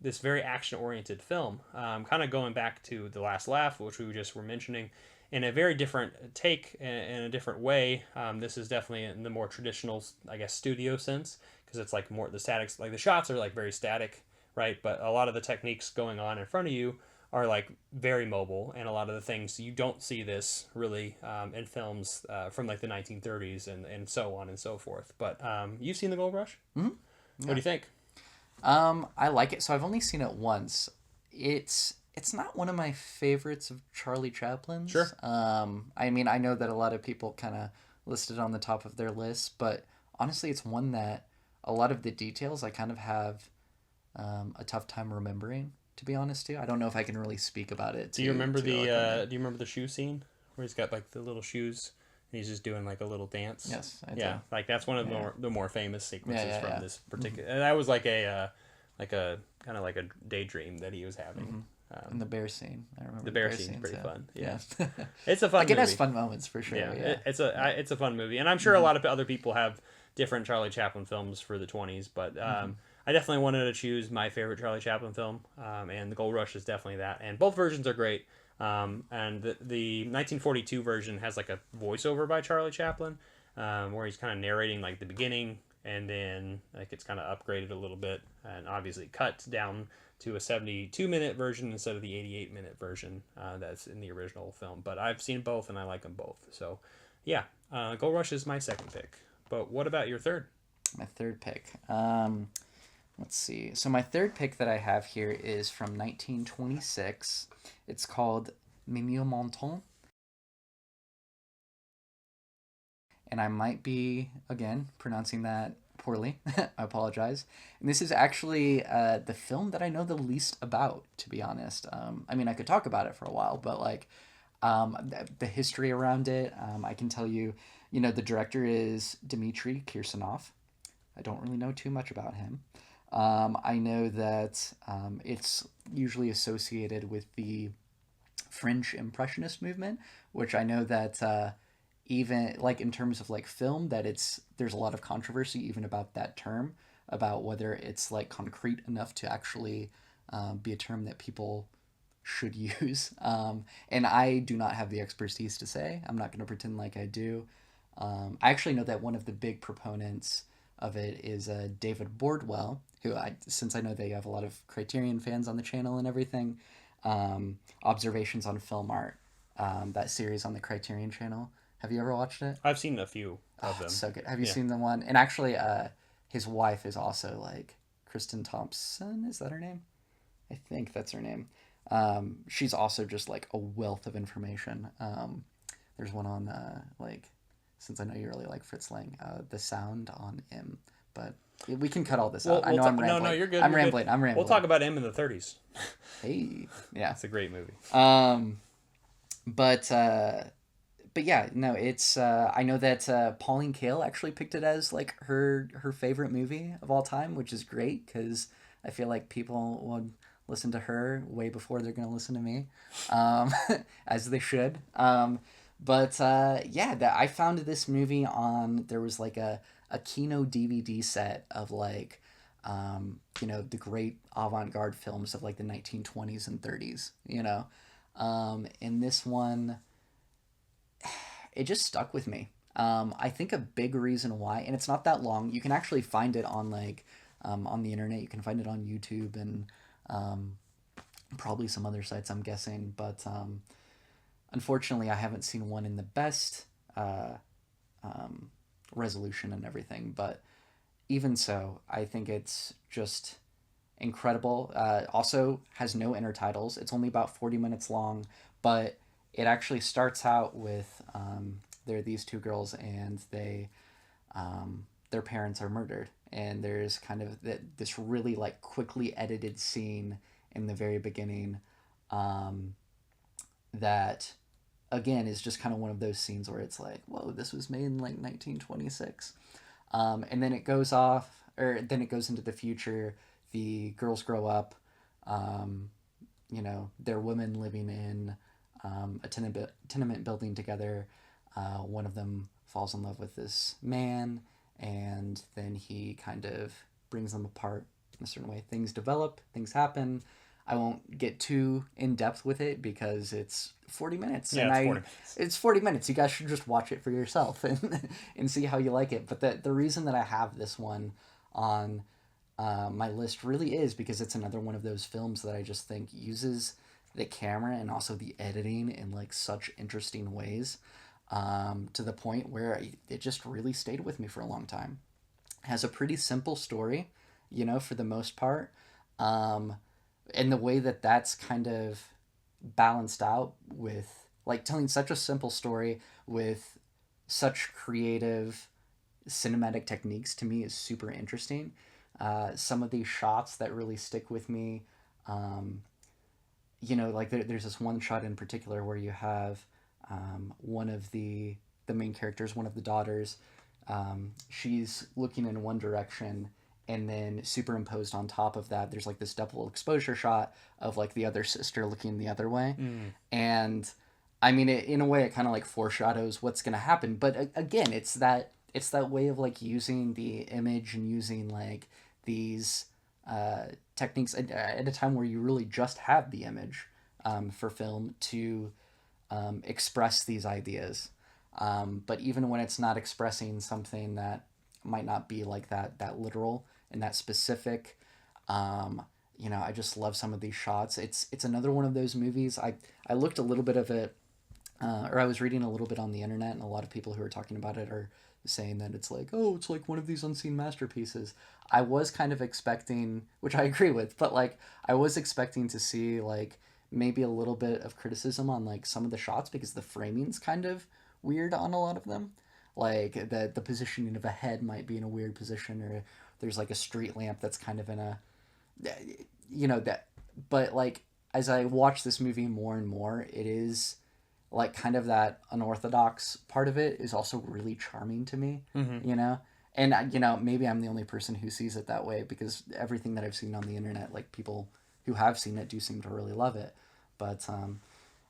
this very action oriented film. Kind of going back to The Last Laugh, which we just were mentioning, in a very different take, in a different way. This is definitely in the more traditional, I guess, studio sense, because it's like more the statics, like the shots are like very static, right? But a lot of the techniques going on in front of you are like very mobile, and a lot of the things you don't see this really in films from like the 1930s and so on and so forth. But you've seen The Gold Rush? Mm-hmm. What do you think? I like it. So I've only seen it once. It's not one of my favorites of Charlie Chaplin's. Sure. I mean, I know that a lot of people kind of listed on the top of their list, but honestly, it's one that a lot of the details I kind of have a tough time remembering, to be honest too. I don't know if I can really speak about it. Do you remember do you remember the shoe scene where he's got like the little shoes and he's just doing like a little dance? Yes, I do. Like that's one of the more famous sequences from this particular. And that was like a kind of like a daydream that he was having. Mm-hmm. And the bear scene, I remember. The bear scene's pretty fun. Yeah, yeah. It's a fun. Like movie. It has fun moments for sure. Yeah. It's a fun movie, and I'm sure a lot of other people have different Charlie Chaplin films for the 20s, but I definitely wanted to choose my favorite Charlie Chaplin film, and The Gold Rush is definitely that. And both versions are great. And the 1942 version has like a voiceover by Charlie Chaplin, where he's kind of narrating like the beginning, and then like it's kind of upgraded a little bit, and obviously cut down to a 72-minute version instead of the 88-minute version that's in the original film. But I've seen both, and I like them both. So, yeah, Gold Rush is my second pick. But what about your third? My third pick. Let's see. So my third pick that I have here is from 1926. It's called Minimalism. And I might be, again, pronouncing that poorly. I apologize. And this is actually the film that I know the least about, to be honest. I mean, I could talk about it for a while, but like the history around it, I can tell you, the director is Dmitry Kirsanov. I don't really know too much about him. I know that it's usually associated with the French Impressionist movement, which I know that even like in terms of like film, that there's a lot of controversy even about that term, about whether it's like concrete enough to actually be a term that people should use. And I do not have the expertise to say. I'm not going to pretend like I do. I actually know that one of the big proponents of it is David Bordwell, who since I know they have a lot of Criterion fans on the channel and everything, Observations on Film Art, that series on the Criterion channel. Have you ever watched it? I've seen a few of them. It's so good. Have you seen the one? And actually, his wife is also like Kristen Thompson. Is that her name? I think that's her name. She's also just like a wealth of information. There's one on like, since I know you really like Fritz Lang, The Sound on M. But we can cut all this out. I know I'm rambling. No, you're good. I'm you're rambling. Good. I'm rambling. We'll talk about M in the 30s. Hey, yeah, it's a great movie. But yeah, no, it's I know that Pauline Kael actually picked it as like her favorite movie of all time, which is great because I feel like people would listen to her way before they're going to listen to me, as they should. But I found this movie there was like a Kino DVD set of like, the great avant-garde films of like the 1920s and 30s, and this one, it just stuck with me. I think a big reason why, and it's not that long. You can actually find it on like on the internet. You can find it on YouTube and probably some other sites, I'm guessing. But unfortunately, I haven't seen one in the best resolution and everything. But even so, I think it's just incredible. Also has no intertitles. It's only about 40 minutes long, but it actually starts out with there are these two girls and they their parents are murdered, and there's kind of this really like quickly edited scene in the very beginning that again is just kind of one of those scenes where it's like, whoa, this was made in like 1926. And then it goes off, or then it goes into the future. The girls grow up, you know, they're women living in a tenement building together. One of them falls in love with this man, and then he kind of brings them apart in a certain way. Things develop, things happen. I won't get too in depth with it because it's 40 minutes. Yeah, and it's 40 minutes. It's 40 minutes. You guys should just watch it for yourself and see how you like it. But the reason that I have this one on my list really is because it's another one of those films that I just think uses the camera and also the editing in like such interesting ways, to the point where it just really stayed with me for a long time. It has a pretty simple story, you know, for the most part. And the way that that's kind of balanced out with like telling such a simple story with such creative cinematic techniques to me is super interesting. Some of these shots that really stick with me, you know, like there's this one shot in particular where you have one of the main characters, one of the daughters, she's looking in one direction, and then superimposed on top of that there's like this double exposure shot of like the other sister looking the other way. And I mean, in a way it kind of like foreshadows what's going to happen, but again, it's that way of like using the image and using like these techniques at a time where you really just have the image for film to express these ideas, but even when it's not expressing something that might not be like that literal and that specific, you know, I just love some of these shots. It's another one of those movies. I looked a little bit of it, or I was reading a little bit on the internet, and a lot of people who are talking about it are saying that it's like, oh, it's like one of these unseen masterpieces. I was kind of expecting, which I agree with, but like I was expecting to see like maybe a little bit of criticism on like some of the shots because the framing's kind of weird on a lot of them. Like the positioning of a head might be in a weird position, or there's like a street lamp that's kind of in a, you know, that, but like as I watch this movie more and more, it is like kind of that unorthodox part of it is also really charming to me, you know? And, you know, maybe I'm the only person who sees it that way because everything that I've seen on the internet, like people who have seen it do seem to really love it. But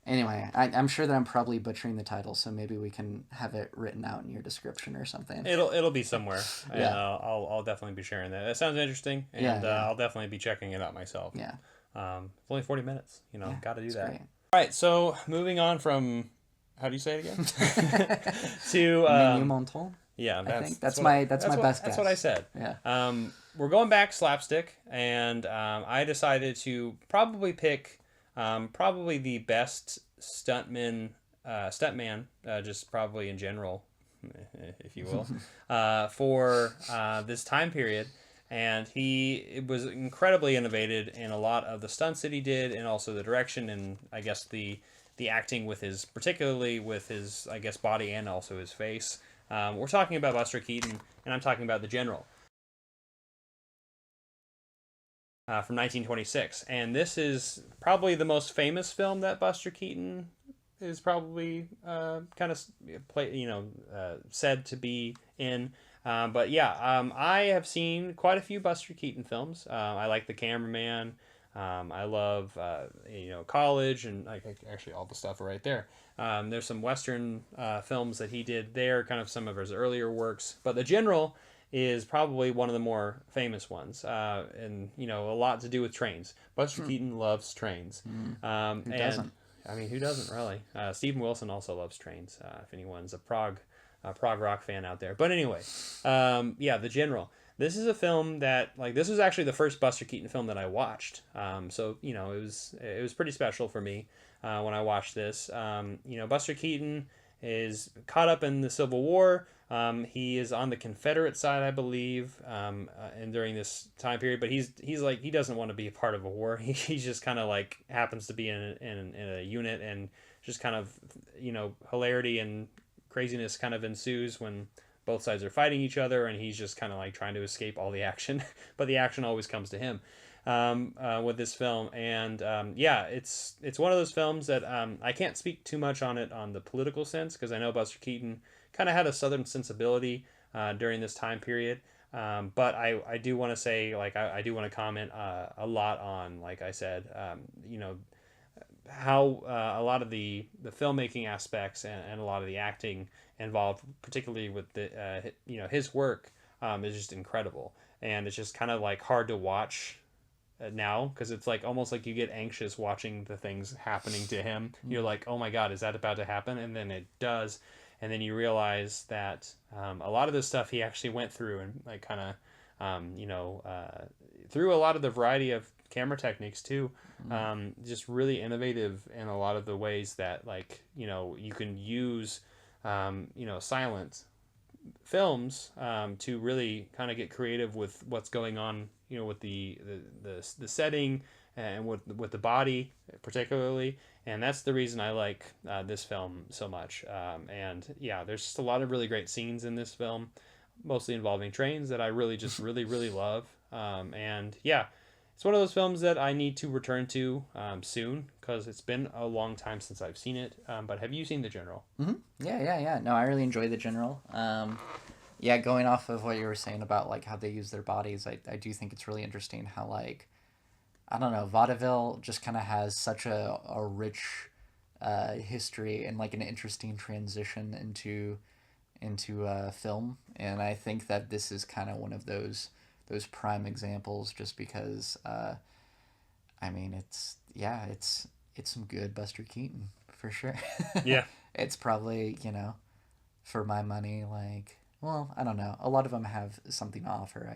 anyway, I'm sure that I'm probably butchering the title, so maybe we can have it written out in your description or something. It'll be somewhere, and Yeah. I'll definitely be sharing that. That sounds interesting, and Yeah. I'll definitely be checking it out myself. Yeah. It's only 40 minutes, you know, got to do that. Great. All right, so moving on from, how do you say it again? To Monumental. yeah, I think that's what my best guess. That's what I said. Yeah. We're going back slapstick, and I decided to probably pick probably the best stuntman, just probably in general, if you will, for this time period. And it was incredibly innovative in a lot of the stunts that he did, and also the direction, and I guess the acting particularly with his, I guess, body and also his face. We're talking about Buster Keaton, and I'm talking about The General from 1926. And this is probably the most famous film that Buster Keaton is probably kind of said to be in. But yeah, I have seen quite a few Buster Keaton films. I like The Cameraman. I love College, and actually all the stuff right there. There's some Western films that he did there, kind of some of his earlier works. But The General is probably one of the more famous ones, and a lot to do with trains. Buster Keaton loves trains. Who doesn't? I mean, who doesn't really? Steven Wilson also loves trains. If anyone's a prog rock fan out there. But anyway, yeah, The General. This is a film that, like, this was actually the first Buster Keaton film that I watched. So you know, it was pretty special for me when I watched this. You know, Buster Keaton is caught up in the Civil War. He is on the Confederate side, I believe, and during this time period. But he's like, he doesn't want to be a part of a war. He just kind of like happens to be in a unit, and just kind of, you know, hilarity and craziness kind of ensues when both sides are fighting each other, and he's just kind of like trying to escape all the action, but the action always comes to him with this film. And yeah, it's one of those films that I can't speak too much on it on the political sense, because I know Buster Keaton kind of had a Southern sensibility during this time period. But I do want to say, like, I do want to comment a lot on, like I said, you know, how a lot of the filmmaking aspects and a lot of the acting involved, particularly with the you know, his work, is just incredible. And it's just kind of like hard to watch now, because it's like almost like you get anxious watching the things happening to him. You're like, oh my god, is that about to happen? And then it does, and then you realize that a lot of this stuff he actually went through, and like kind of you know, through a lot of the variety of camera techniques too. Just really innovative in a lot of the ways that, like, you know, you can use you know, silent films to really kind of get creative with what's going on, you know, with the setting and with the body particularly. And that's the reason I like this film so much. And yeah, there's just a lot of really great scenes in this film, mostly involving trains, that I really just really love. And yeah, it's one of those films that I need to return to soon, because it's been a long time since I've seen it. But have you seen The General? Mm-hmm. Yeah. No, I really enjoy The General. Yeah, going off of what you were saying about like how they use their bodies, I do think it's really interesting how, like, I don't know, vaudeville just kind of has such a rich history and like an interesting transition into film, and I think that this is kind of one of those prime examples, just because I mean, it's some good Buster Keaton for sure. Yeah. It's probably, you know, for my money, like, well, I don't know, a lot of them have something to offer.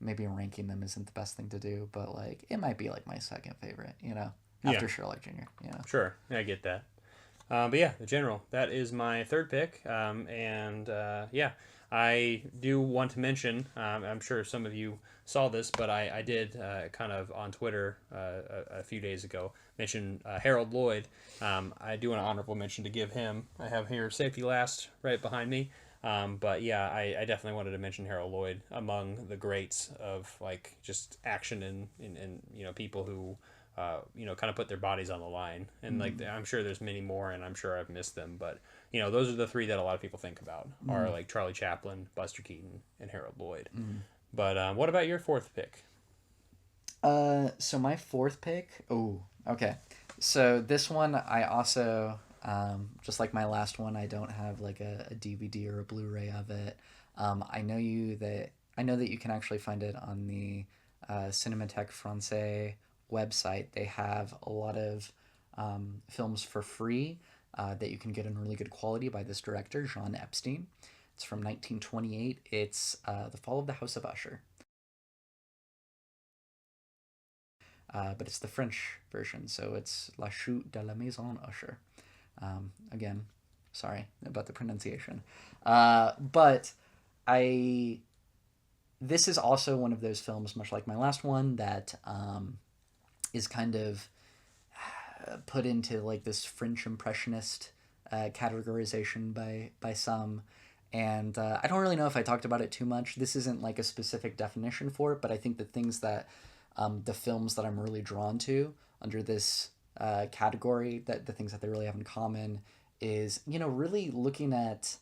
Maybe ranking them isn't the best thing to do, but like it might be like my second favorite, you know, after Sherlock Jr. You know. Sure, I get that. But yeah, The General, that is my third pick. And yeah, I do want to mention, I'm sure some of you saw this, but I did kind of on Twitter a few days ago mention Harold Lloyd. I do want an honorable mention to give him. I have here Safety Last right behind me. But yeah, I definitely wanted to mention Harold Lloyd among the greats of like just action and you know, people who you know, kind of put their bodies on the line. And like, I'm sure there's many more, and I'm sure I've missed them, but you know, those are the three that a lot of people think about are like Charlie Chaplin, Buster Keaton, and Harold Lloyd. But what about your fourth pick? So my fourth pick. Oh, okay. So this one I also, just like my last one, I don't have like a DVD or a Blu-ray of it. I know that you can actually find it on the Cinémathèque Française website. They have a lot of films for free that you can get in really good quality by this director, Jean Epstein. It's from 1928. It's The Fall of the House of Usher. But it's the French version, so it's La Chute de la Maison Usher. Again, sorry about the pronunciation. But this is also one of those films, much like my last one, that is kind of put into like this French Impressionist categorization by some. And I don't really know if I talked about it too much. This isn't like a specific definition for it, but I think the things that the films that I'm really drawn to under this category, that the things that they really have in common is, you know, really looking at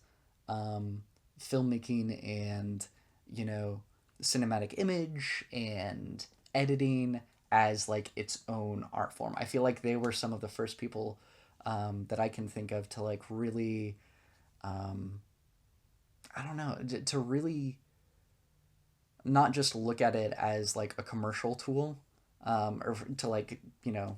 filmmaking and, you know, cinematic image and editing as like its own art form. I feel like they were some of the first people that I can think of to like really, I don't know, to really not just look at it as like a commercial tool, or to like, you know,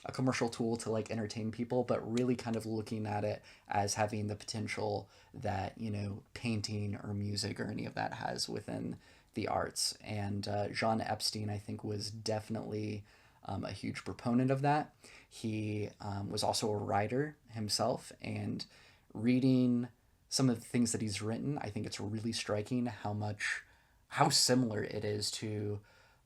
a commercial tool to like entertain people, but really kind of looking at it as having the potential that, you know, painting or music or any of that has within the arts. And Jean Epstein, I think, was definitely a huge proponent of that. He was also a writer himself, and reading some of the things that he's written, I think it's really striking how similar it is to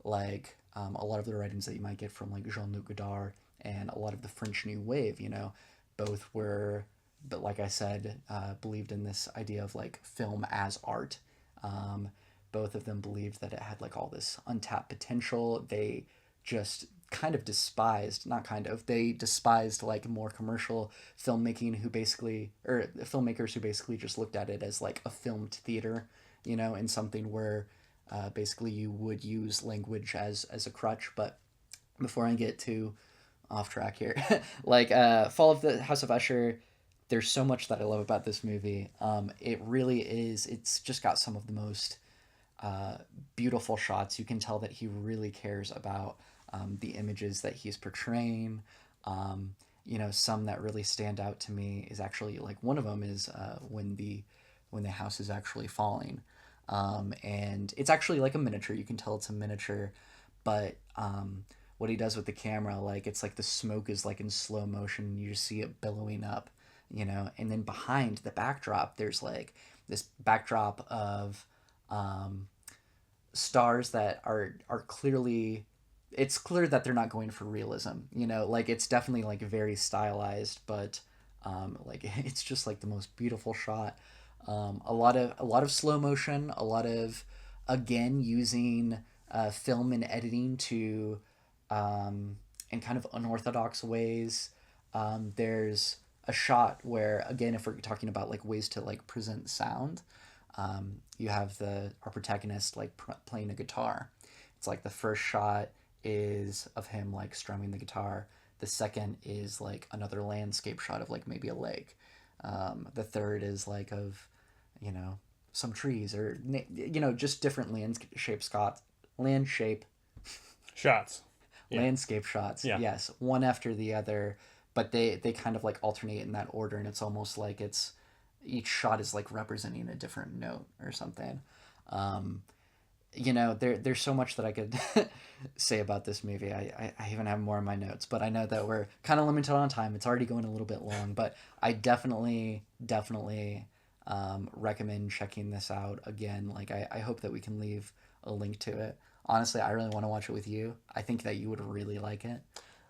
like a lot of the writings that you might get from like Jean-Luc Godard and a lot of the French New Wave. You know, both were, but like I said, believed in this idea of like film as art. Both of them believed that it had like all this untapped potential. They just kind of despised, not kind of, they despised like more commercial filmmaking who basically, or filmmakers who basically just looked at it as like a filmed theater, you know, and something where basically you would use language as a crutch. But before I get too off track here, like Fall of the House of Usher, there's so much that I love about this movie. It really is, it's just got some of the most beautiful shots. You can tell that he really cares about the images that he's portraying. You know, some that really stand out to me is actually like one of them is when the house is actually falling, and it's actually like a miniature. You can tell it's a miniature, but what he does with the camera, like it's like the smoke is like in slow motion. And you just see it billowing up, you know, and then behind the backdrop, there's like this backdrop of stars that are clearly, it's clear that they're not going for realism, you know, like it's definitely like very stylized, but like it's just like the most beautiful shot. A lot of slow motion, a lot of, again, using film and editing to in kind of unorthodox ways. There's a shot where, again, if we're talking about like ways to like present sound, you have our protagonist like playing a guitar. It's like the first shot is of him like strumming the guitar. The second is like another landscape shot of like maybe a lake. The third is like of, you know, some trees or, you know, just different landscape shots. Yeah. Landscape shots. Yeah. Yes, one after the other, but they kind of like alternate in that order, and it's almost like it's each shot is like representing a different note or something. You know, there's so much that I could say about this movie. I even have more in my notes, but I know that we're kind of limited on time. It's already going a little bit long, but I definitely recommend checking this out again. Like I hope that we can leave a link to it. Honestly, I really want to watch it with you. I think that you would really like it.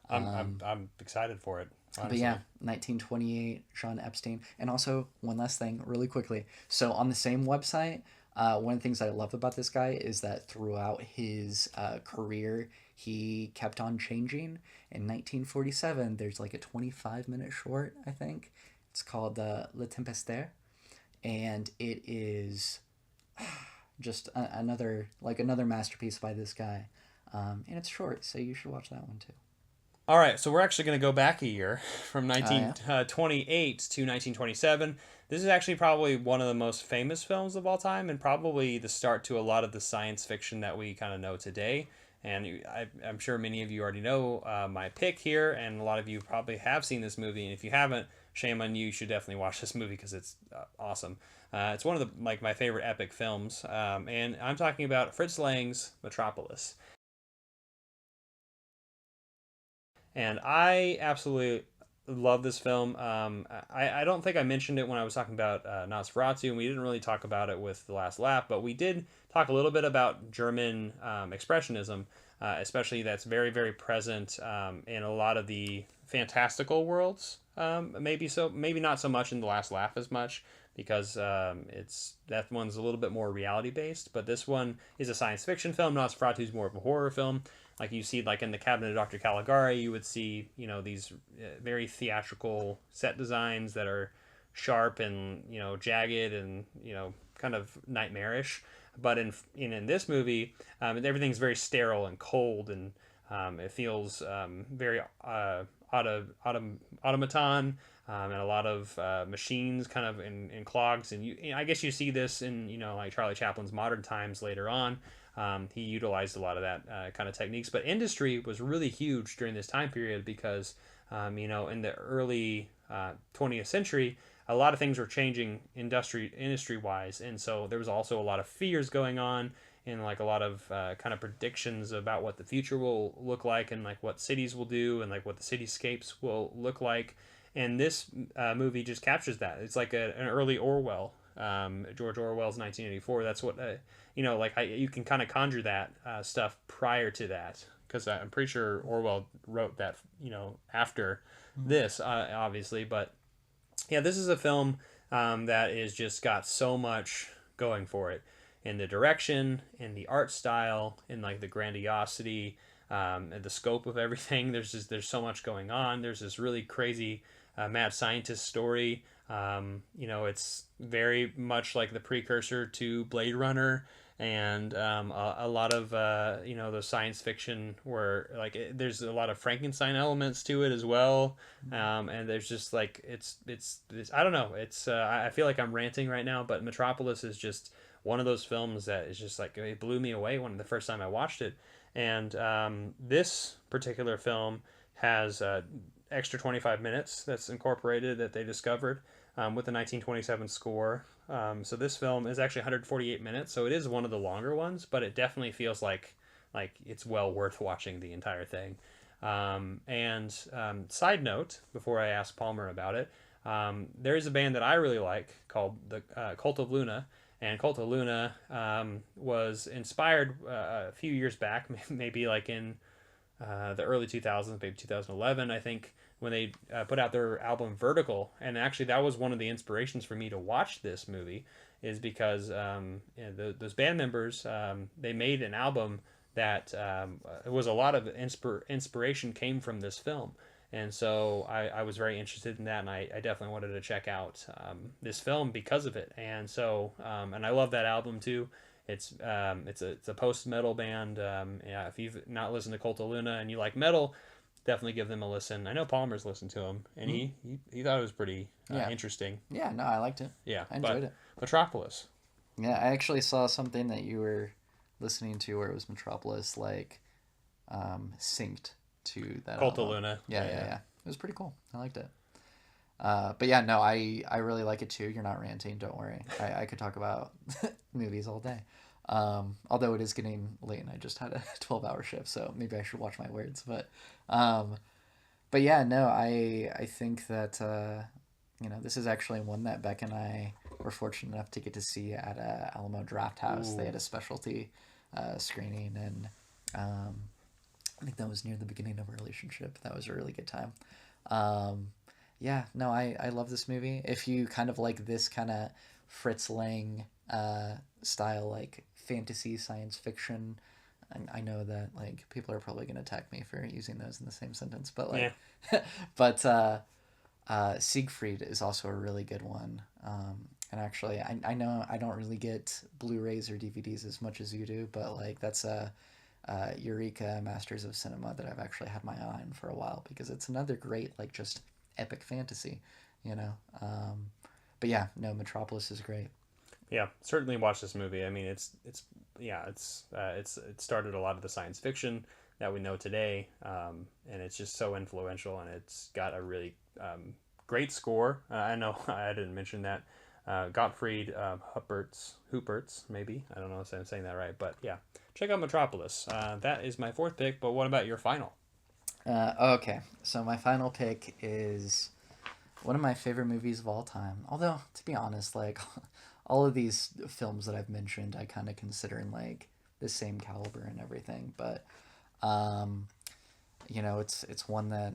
I'm excited for it, honestly. But yeah, 1928, Sean Epstein. And also, one last thing, really quickly. So on the same website, one of the things I love about this guy is that throughout his career, he kept on changing. In 1947, there's like a 25-minute short, I think. It's called Le Tempestaire. And it is just another masterpiece by this guy. And it's short, so you should watch that one too. All right, so we're actually going to go back a year from 1928 to 1927. This is actually probably one of the most famous films of all time, and probably the start to a lot of the science fiction that we kind of know today. And I'm sure many of you already know my pick here, and a lot of you probably have seen this movie. And if you haven't, shame on you. You should definitely watch this movie because it's awesome. It's one of the my favorite epic films, and I'm talking about Fritz Lang's Metropolis. And I absolutely love this film. I don't think I mentioned it when I was talking about Nosferatu, and we didn't really talk about it with The Last Laugh, but we did talk a little bit about German expressionism, especially that's very, very present in a lot of the fantastical worlds. Maybe not so much in The Last Laugh as much, because that one's a little bit more reality based, but this one is a science fiction film. Nosferatu is more of a horror film. Like you see, like in the Cabinet of Dr. Caligari, you would see, you know, these very theatrical set designs that are sharp and, you know, jagged and, you know, kind of nightmarish. But in this movie, everything's very sterile and cold, and it feels very automaton, and a lot of machines kind of in clogs. And I guess you see this in, you know, like Charlie Chaplin's Modern Times later on. He utilized a lot of that kind of techniques. But industry was really huge during this time period because, in the early 20th century, a lot of things were changing industry wise, and so there was also a lot of fears going on, and like a lot of kind of predictions about what the future will look like, and like what cities will do, and like what the cityscapes will look like. And this movie just captures that. It's like an early Orwell, George Orwell's 1984. That's what you can kind of conjure that stuff prior to that, because I'm pretty sure Orwell wrote that after this, obviously, but. Yeah, this is a film that is just got so much going for it in the direction, in the art style, in like the grandiosity, and the scope of everything. There's so much going on. There's this really crazy mad scientist story. It's very much like the precursor to Blade Runner, and a lot of the science fiction where like there's a lot of Frankenstein elements to it as well, and there's just like it's I don't know, it's I feel like I'm ranting right now, but Metropolis is just one of those films that is just like it blew me away when the first time I watched it. And this particular film has extra 25 minutes that's incorporated that they discovered with the 1927 score. So this film is actually 148 minutes, so it is one of the longer ones, but it definitely feels like it's well worth watching the entire thing. And side note, before I ask Palmer about it, there is a band that I really like called the Cult of Luna. And Cult of Luna was inspired a few years back, maybe like in the early 2000s, maybe 2011, I think, when they put out their album Vertical. And actually that was one of the inspirations for me to watch this movie, is because those band members, they made an album that it was a lot of inspiration came from this film. And so I was very interested in that, and I definitely wanted to check out this film because of it. And so and I love that album too. It's a post metal band. Yeah, if you've not listened to Cult of Luna and you like metal, definitely give them a listen. I know Palmer's listened to them, and he thought it was pretty interesting. Yeah, no, I liked it. Yeah, I enjoyed it. Metropolis. Yeah, I actually saw something that you were listening to where it was Metropolis synced to that Cult album. of Luna. Yeah. It was pretty cool. I liked it. But yeah, no, I really like it too. You're not ranting, don't worry. I could talk about movies all day. Although it is getting late and I just had a 12-hour shift, so maybe I should watch my words. But yeah, no, I think that this is actually one that Beck and I were fortunate enough to get to see at Alamo Draft House. Ooh. They had a specialty screening, and I think that was near the beginning of our relationship. That was a really good time. Yeah, no, I love this movie. If you kind of like this kind of Fritz Lang style, like fantasy science fiction, I know that like people are probably going to attack me for using those in the same sentence, but like, yeah. But Siegfried is also a really good one. And actually, I know I don't really get Blu-rays or DVDs as much as you do, but like that's a Eureka Masters of Cinema that I've actually had my eye on for a while, because it's another great like just epic fantasy, but yeah, no, Metropolis is great. Yeah, certainly watch this movie. I mean, it started a lot of the science fiction that we know today, and it's just so influential, and it's got a really great score. I know I didn't mention that. Gottfried Huppertz, maybe. I don't know if I'm saying that right, but yeah, check out Metropolis. That is my fourth pick, but what about your final? Okay, so my final pick is one of my favorite movies of all time. Although, to be honest, like all of these films that I've mentioned, I kind of consider in like the same caliber and everything. But, it's one that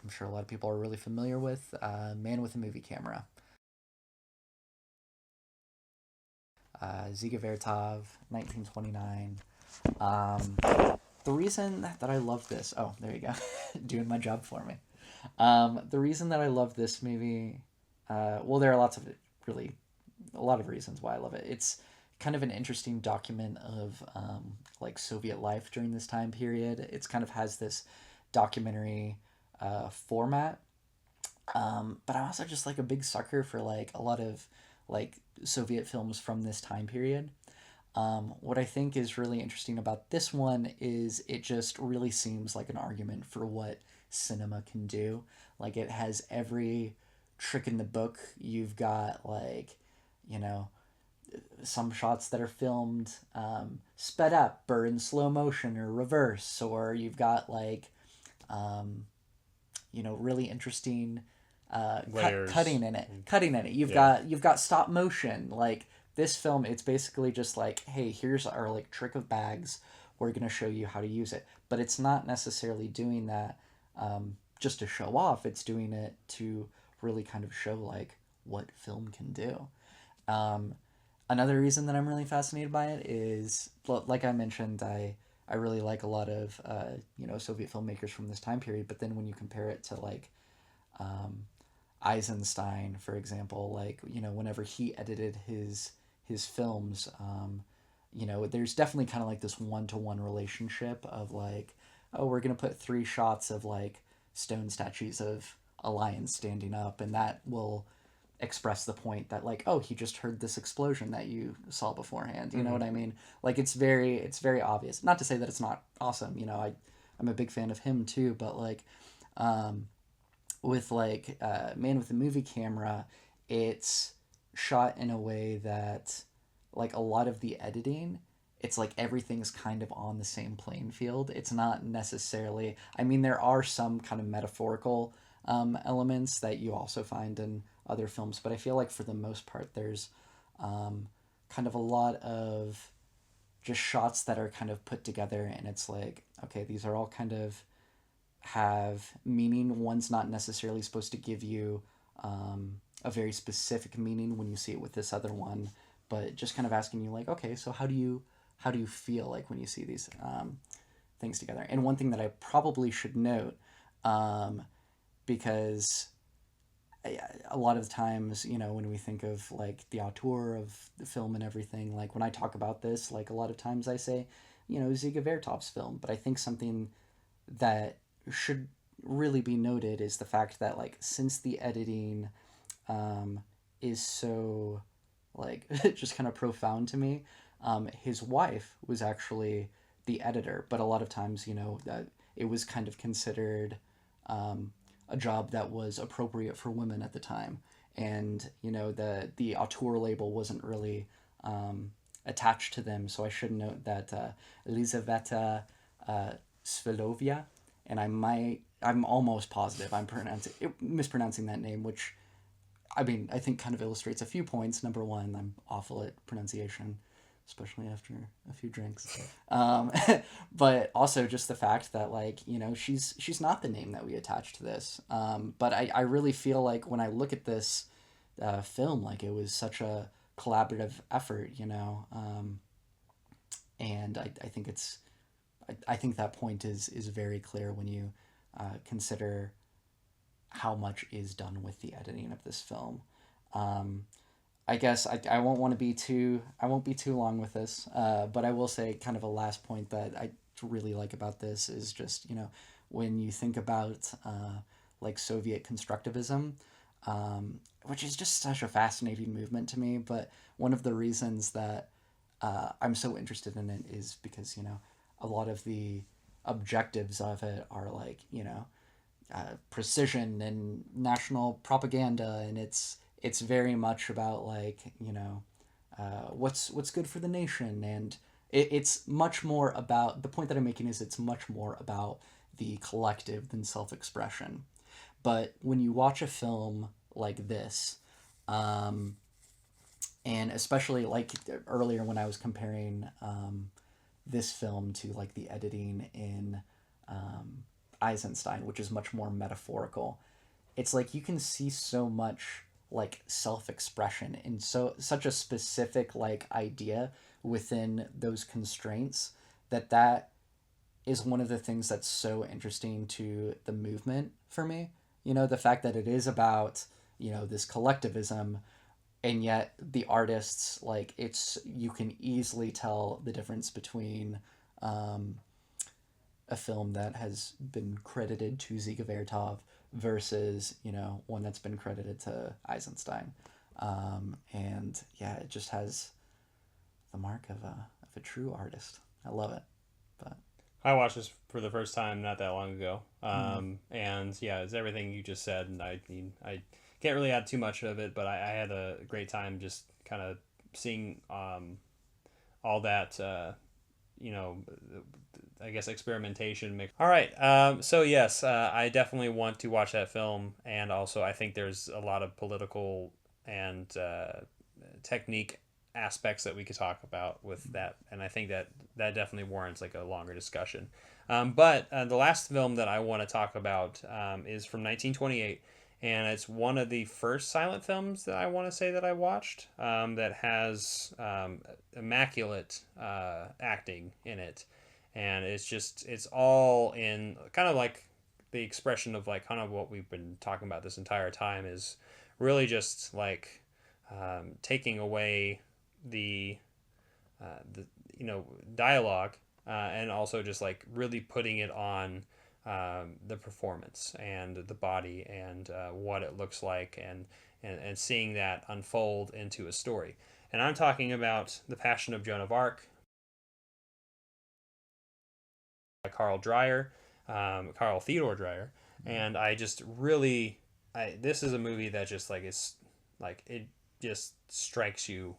I'm sure a lot of people are really familiar with. Man with a Movie Camera. Ziga Vertov, 1929. The reason that I love this... Oh, there you go. Doing my job for me. The reason that I love this movie... there are a lot of reasons why I love it. It's kind of an interesting document of like Soviet life during this time period. It's kind of has this documentary format. But I'm also just like a big sucker for like a lot of like Soviet films from this time period. What I think is really interesting about this one is it just really seems like an argument for what cinema can do. Like it has every trick in the book. You've got like, you know, some shots that are filmed sped up or in slow motion or reverse, or you've got like, um, really interesting Layers. cutting in it. Cutting in it. Yeah. You've got stop motion. Like this film, it's basically just like, hey, here's our like trick of bags. We're gonna show you how to use it, but it's not necessarily doing that just to show off. It's doing it to really kind of show like what film can do. Um, Another reason that I'm really fascinated by it is, like I mentioned, I really like a lot of Soviet filmmakers from this time period. But then when you compare it to like um, Eisenstein, for example, like whenever he edited his films, there's definitely kind of like this one-to-one relationship of like, oh, we're gonna put three shots of like stone statues of a lion standing up, and that will express the point that like, oh, he just heard this explosion that you saw beforehand. You know Mm-hmm. what I mean? Like it's very obvious. Not to say that it's not awesome. I'm a big fan of him too, but like um, with like Man with the Movie Camera, it's shot in a way that like a lot of the editing, it's like everything's kind of on the same playing field. It's not necessarily, I mean, there are some kind of metaphorical elements that you also find in other films, but I feel like for the most part, there's kind of a lot of just shots that are kind of put together, and it's like, okay, these are all kind of have meaning. One's not necessarily supposed to give you a very specific meaning when you see it with this other one, but just kind of asking you like, okay, so how do you feel like when you see these things together? And one thing that I probably should note, because a lot of times, when we think of like the auteur of the film and everything, like when I talk about this, like a lot of times I say, Ziga Vertov's film, but I think something that should really be noted is the fact that like since the editing um, is so like just kind of profound to me, his wife was actually the editor, but a lot of times that it was kind of considered um, a job that was appropriate for women at the time, and the auteur label wasn't really attached to them. So I should note that Elizaveta Svilovia, and I'm almost positive I'm mispronouncing that name, which I mean I think kind of illustrates a few points. Number one, I'm awful at pronunciation, especially after a few drinks. Um, but also just the fact that like she's not the name that we attach to this. But I really feel like when I look at this film, like it was such a collaborative effort, and I think I think that point is very clear when you consider how much is done with the editing of this film. Um, I guess I won't want to be too I won't be too long with this, but I will say kind of a last point that I really like about this is just when you think about like Soviet constructivism, which is just such a fascinating movement to me. But one of the reasons that I'm so interested in it is because a lot of the objectives of it are like precision and national propaganda, and it's very much about like what's good for the nation, and it's much more about the point that I'm making is it's much more about the collective than self-expression. But when you watch a film like this, um, and especially like earlier when I was comparing this film to like the editing in Eisenstein, which is much more metaphorical, it's like you can see so much like self-expression in such a specific like idea within those constraints, that is one of the things that's so interesting to the movement for me. The fact that it is about this collectivism, and yet the artists, like, it's you can easily tell the difference between um, a film that has been credited to Ziga Vertov versus one that's been credited to Eisenstein. And yeah, it just has the mark of a true artist. I love it. But I watched this for the first time not that long ago, and yeah, it's everything you just said, and I mean, I can't really add too much of it, but I had a great time just kind of seeing all that, you know, I guess experimentation mix. All right, so yes, I definitely want to watch that film, and also I think there's a lot of political and technique aspects that we could talk about with that, and I think that that definitely warrants like a longer discussion. But the last film that I want to talk about is from 1928, and it's one of the first silent films that I want to say that I watched that has immaculate acting in it, and it's all in kind of like the expression of like kind of what we've been talking about this entire time is really just like taking away the dialogue and also just like really putting it on the performance and the body and what it looks like and seeing that unfold into a story. And I'm talking about The Passion of Joan of Arc by Carl Theodor Dreyer. And I just really, this is a movie that just like it's like it just strikes you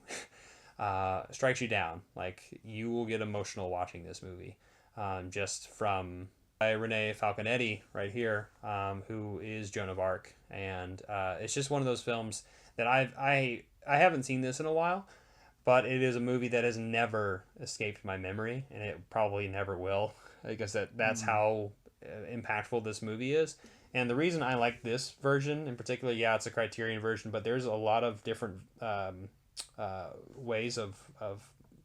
down. Like you will get emotional watching this movie, just from by Renee Falconetti right here, who is Joan of Arc, and it's just one of those films that I haven't seen this in a while, but it is a movie that has never escaped my memory, and it probably never will. I guess that's how impactful this movie is. And the reason I like this version in particular, yeah, it's a Criterion version, but there's a lot of different ways of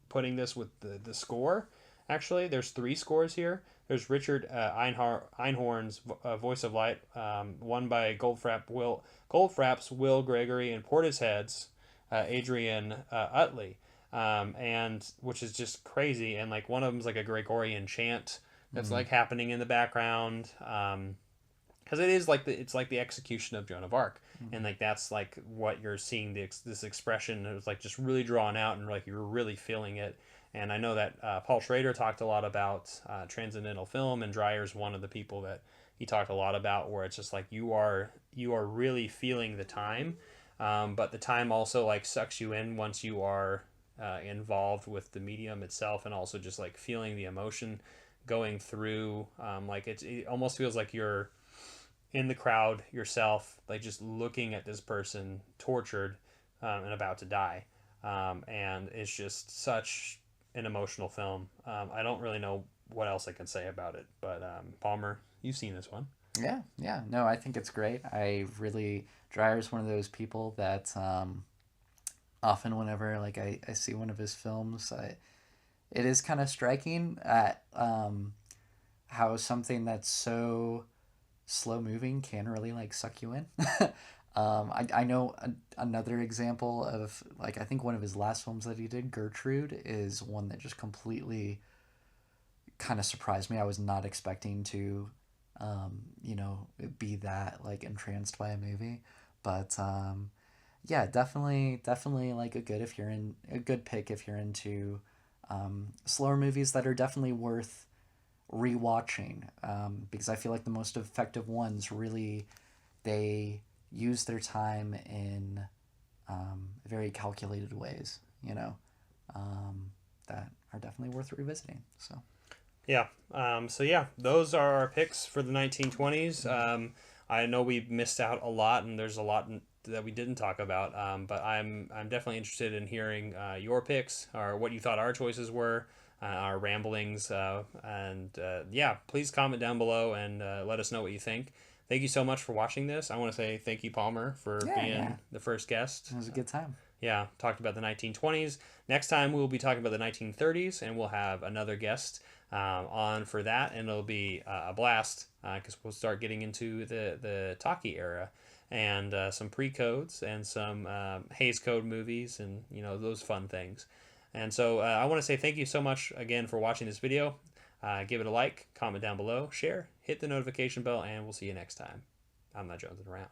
putting this with the score. Actually, there's 3 scores here. There's Richard Einhorn's Voice of Light, one by Goldfrapp's Will Gregory and Portishead's Adrian Utley, and which is just crazy. And like one of them's like a Gregorian chant that's like happening in the background. Because it is like it's like the execution of Joan of Arc, and like that's like what you're seeing this expression. It was like just really drawn out, and like you're really feeling it. And I know that Paul Schrader talked a lot about transcendental film, and Dreyer's one of the people that he talked a lot about, where it's just like you are really feeling the time, but the time also like sucks you in once you are involved with the medium itself, and also just like feeling the emotion going through. Like it almost feels like you're in the crowd yourself, like just looking at this person tortured and about to die. And it's just such an emotional film. I don't really know what else I can say about it, but Palmer, you've seen this one. Yeah. No, I think it's great. Dreyer's one of those people that often whenever like I see one of his films, it is kind of striking at how something that's so slow moving can really like suck you in. I know another example of like I think one of his last films that he did, Gertrude, is one that just completely kind of surprised me. I was not expecting to be that like entranced by a movie, but yeah, definitely like a good pick if you're into slower movies that are definitely worth rewatching, because I feel like the most effective ones really they use their time in very calculated ways, that are definitely worth revisiting. So Yeah. So yeah, those are our picks for the 1920s. I know we missed out a lot, and there's a lot that we didn't talk about. But I'm definitely interested in hearing your picks or what you thought our choices were. Our ramblings, and yeah, please comment down below and let us know what you think. Thank you so much for watching this. I want to say thank you, Palmer, for being the first guest. It was a good time. Yeah, talked about the 1920s. Next time we'll be talking about the 1930s, and we'll have another guest on for that, and it'll be a blast because we'll start getting into the talkie era and some pre-codes and some Hays Code movies and those fun things. And so I want to say thank you so much again for watching this video. Give it a like, comment down below, share, hit the notification bell, and we'll see you next time. I'm not jonesing around.